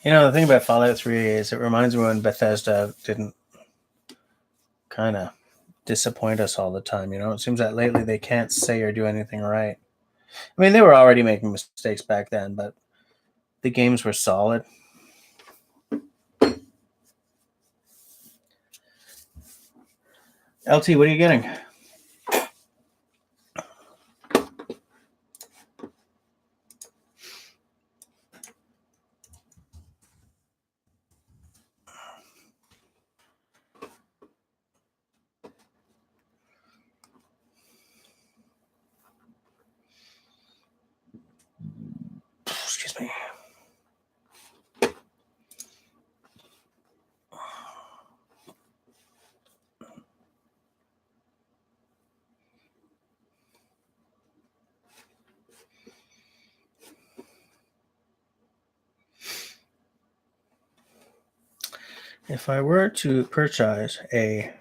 You know, the thing about Fallout 3 is it reminds me when Bethesda didn't kind of disappoint us all the time. You know, it seems that lately they can't say or do anything right. I mean, they were already making mistakes back then, but the games were solid. LT, what are you getting? Excuse me. If I were to purchase a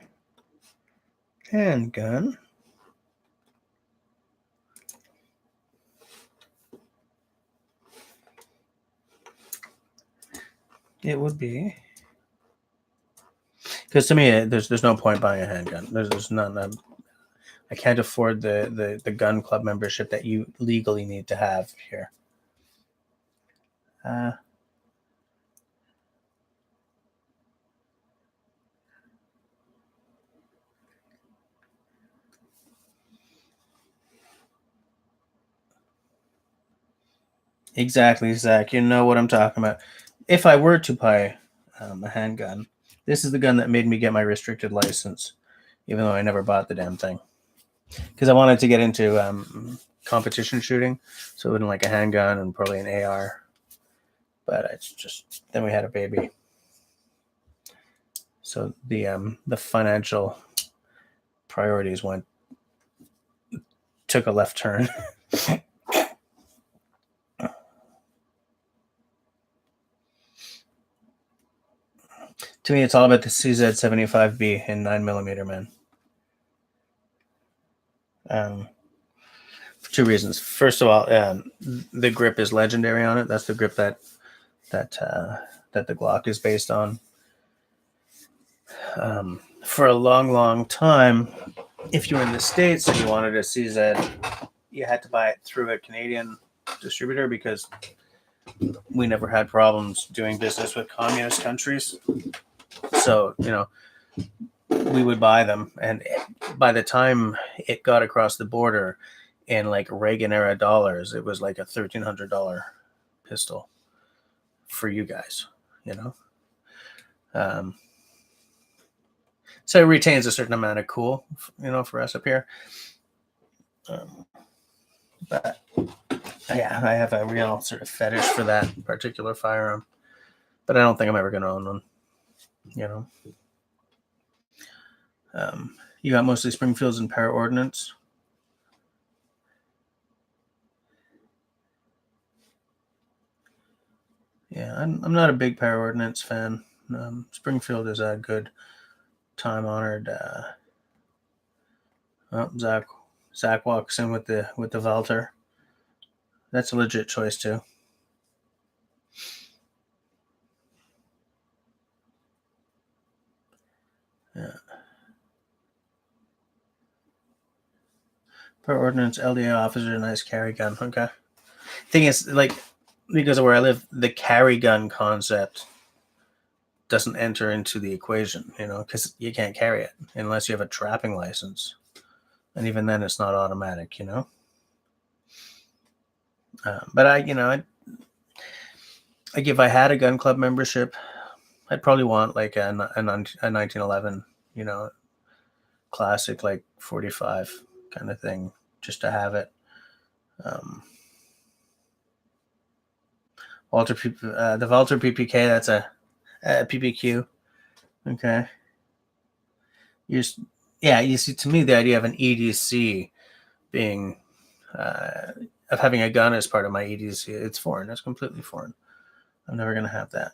handgun, it would be, because to me, there's no point buying a handgun. There's none. I can't afford the gun club membership that you legally need to have here. Exactly, Zach. You know what I'm talking about. If I were to buy a handgun, this is the gun that made me get my restricted license, even though I never bought the damn thing. Because I wanted to get into competition shooting, so it wouldn't like a handgun and probably an AR. But it's just then we had a baby, so the financial priorities took a left turn. To me, it's all about the CZ75B in 9mm, man. For two reasons. First of all, the grip is legendary on it. That's the grip that the Glock is based on. For a long, long time, if you were in the States and you wanted a CZ, you had to buy it through a Canadian distributor because we never had problems doing business with communist countries. So, you know, we would buy them. And by the time it got across the border in like Reagan era dollars, it was like a $1,300 pistol for you guys, you know? So it retains a certain amount of cool, you know, for us up here. But yeah, I have a real sort of fetish for that particular firearm. But I don't think I'm ever going to own one, you know? You got mostly Springfields and Power Ordnance. Yeah, I'm not a big Power Ordnance fan. Springfield is a good time-honored. Zach walks in with the Valter. That's a legit choice too. Yeah. Power Ordnance LDA officer, nice carry gun. Okay. Thing is, like, because of where I live, the carry gun concept doesn't enter into the equation, you know, because you can't carry it unless you have a trapping license. And even then, it's not automatic, you know. But like if I had a gun club membership, I'd probably want like a 1911, you know, classic like 45 kind of thing, just to have it. The Walter PPK, that's a PPQ. Okay. Yeah, you see, to me, the idea of an EDC being of having a gun as part of my EDC, it's foreign. It's completely foreign. I'm never going to have that.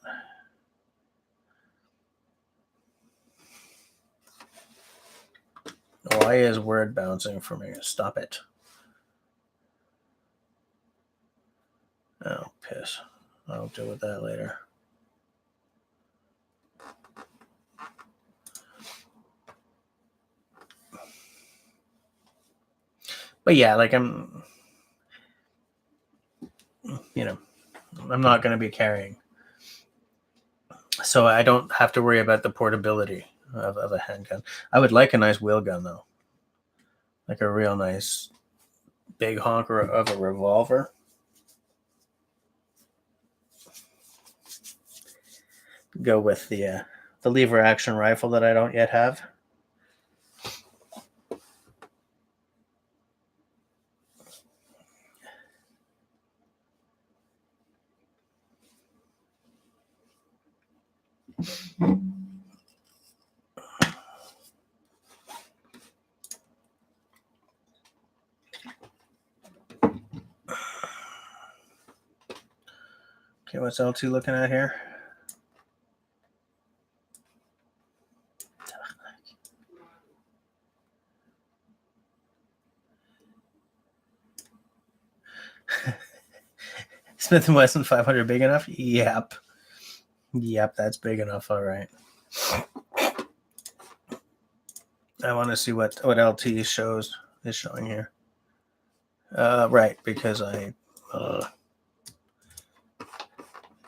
Why is word bouncing for me? Stop it. Oh, piss. I'll deal with that later. But yeah, like I'm not going to be carrying. So I don't have to worry about the portability of a handgun. I would like a nice wheel gun, though. Like a real nice big honker of a revolver. Go with the lever action rifle that I don't yet have. Okay, what's L2 looking at here? Smith & Wesson 500 big enough? Yep. Yep, that's big enough. All right. I want to see what LT is showing here. Right, because I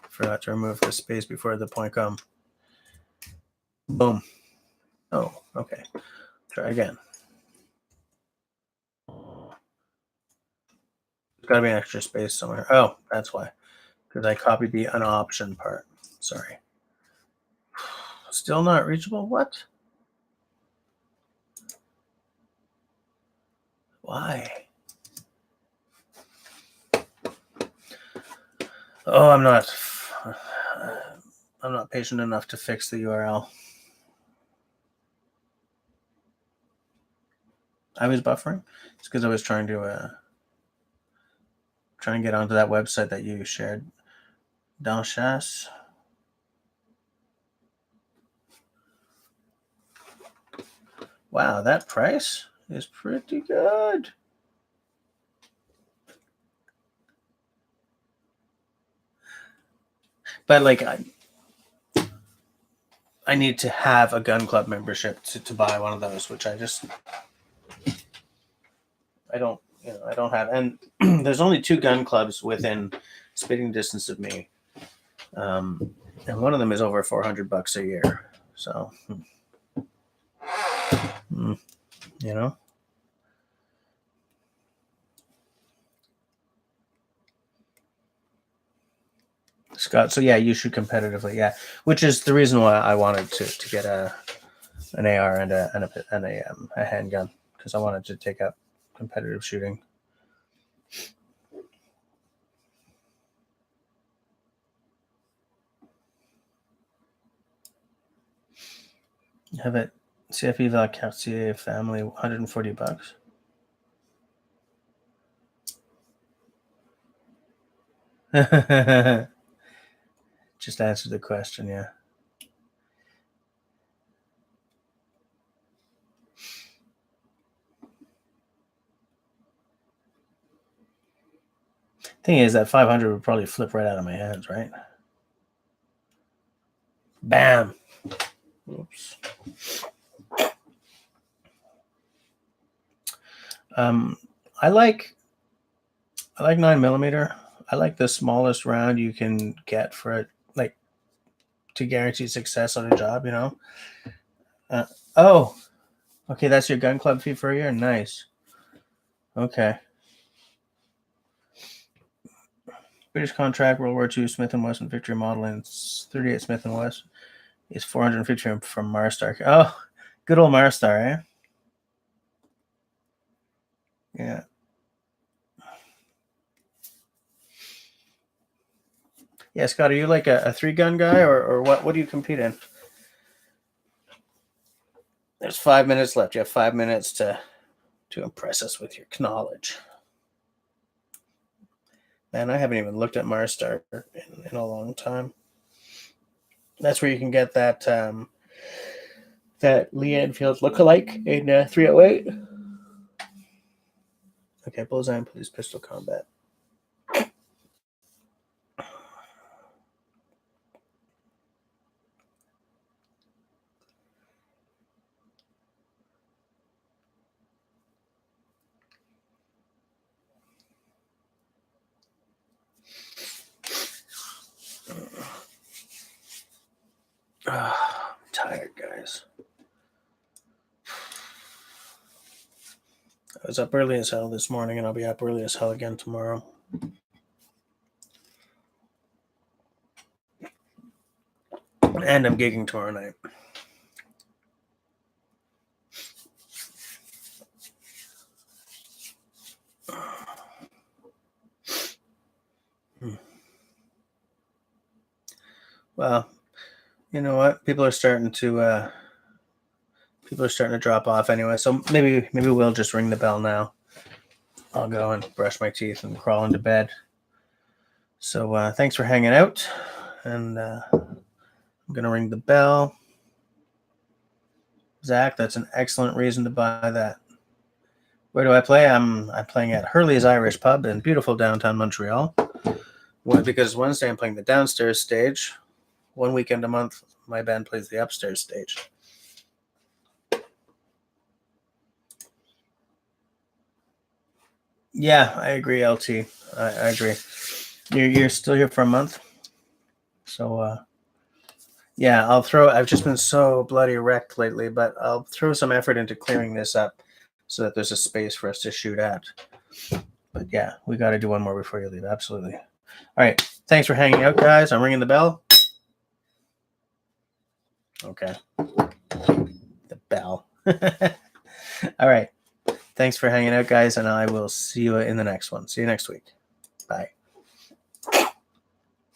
forgot to remove the space before the point com. Boom. Oh, okay. Try again. There's got to be an extra space somewhere. Oh, that's why. Because I copied the unoption part. Sorry. Still not reachable? What? Why? Oh, I'm not patient enough to fix the URL. I was buffering. It's because I was trying to get onto that website that you shared. Dalchas. Wow, that price is pretty good. But like, I need to have a gun club membership to buy one of those, which I don't have. And there's only 2 gun clubs within spitting distance of me. And one of them is over $400 a year. So, Scott. So yeah, you shoot competitively. Yeah, which is the reason why I wanted to get an AR and a handgun, because I wanted to take up competitive shooting. Have it CFE Val Cartier family, $140. Just answer the question, yeah. Thing is, that 500 would probably flip right out of my hands, right? Bam. Oops. I like 9mm. I like the smallest round you can get for it, like to guarantee success on a job, Oh, okay, that's your gun club fee for a year? Nice. Okay. British contract, World War II, Smith & Wesson Victory model, and 38 Smith & Wesson is $450 from Marstar. Oh, good old Marstar, eh? Yeah. Yeah, Scott, are you like a 3-gun guy, or what do you compete in? There's just 5 minutes left. You have 5 minutes to impress us with your knowledge. Man, I haven't even looked at Marstar in a long time. That's where you can get that that Lee Enfield lookalike in 308. Okay, bullseye and police pistol combat. I'm tired, guys. I was up early as hell this morning, and I'll be up early as hell again tomorrow. And I'm gigging tomorrow night. Well, you know what? People are starting to drop off anyway. So maybe we'll just ring the bell now. I'll go and brush my teeth and crawl into bed. So thanks for hanging out, and I'm gonna ring the bell. Zach, that's an excellent reason to buy that. Where do I play? I'm playing at Hurley's Irish Pub in beautiful downtown Montreal. Because Wednesday I'm playing the downstairs stage. One weekend a month, my band plays the upstairs stage. Yeah, I agree, LT. I agree. You're still here for a month, so yeah, I've just been so bloody wrecked lately, but I'll throw some effort into clearing this up so that there's a space for us to shoot at. But yeah, we got to do one more before you leave. Absolutely. All right. Thanks for hanging out, guys. I'm ringing the bell. Okay. The bell. All right. Thanks for hanging out, guys, and I will see you in the next one. See you next week. Bye.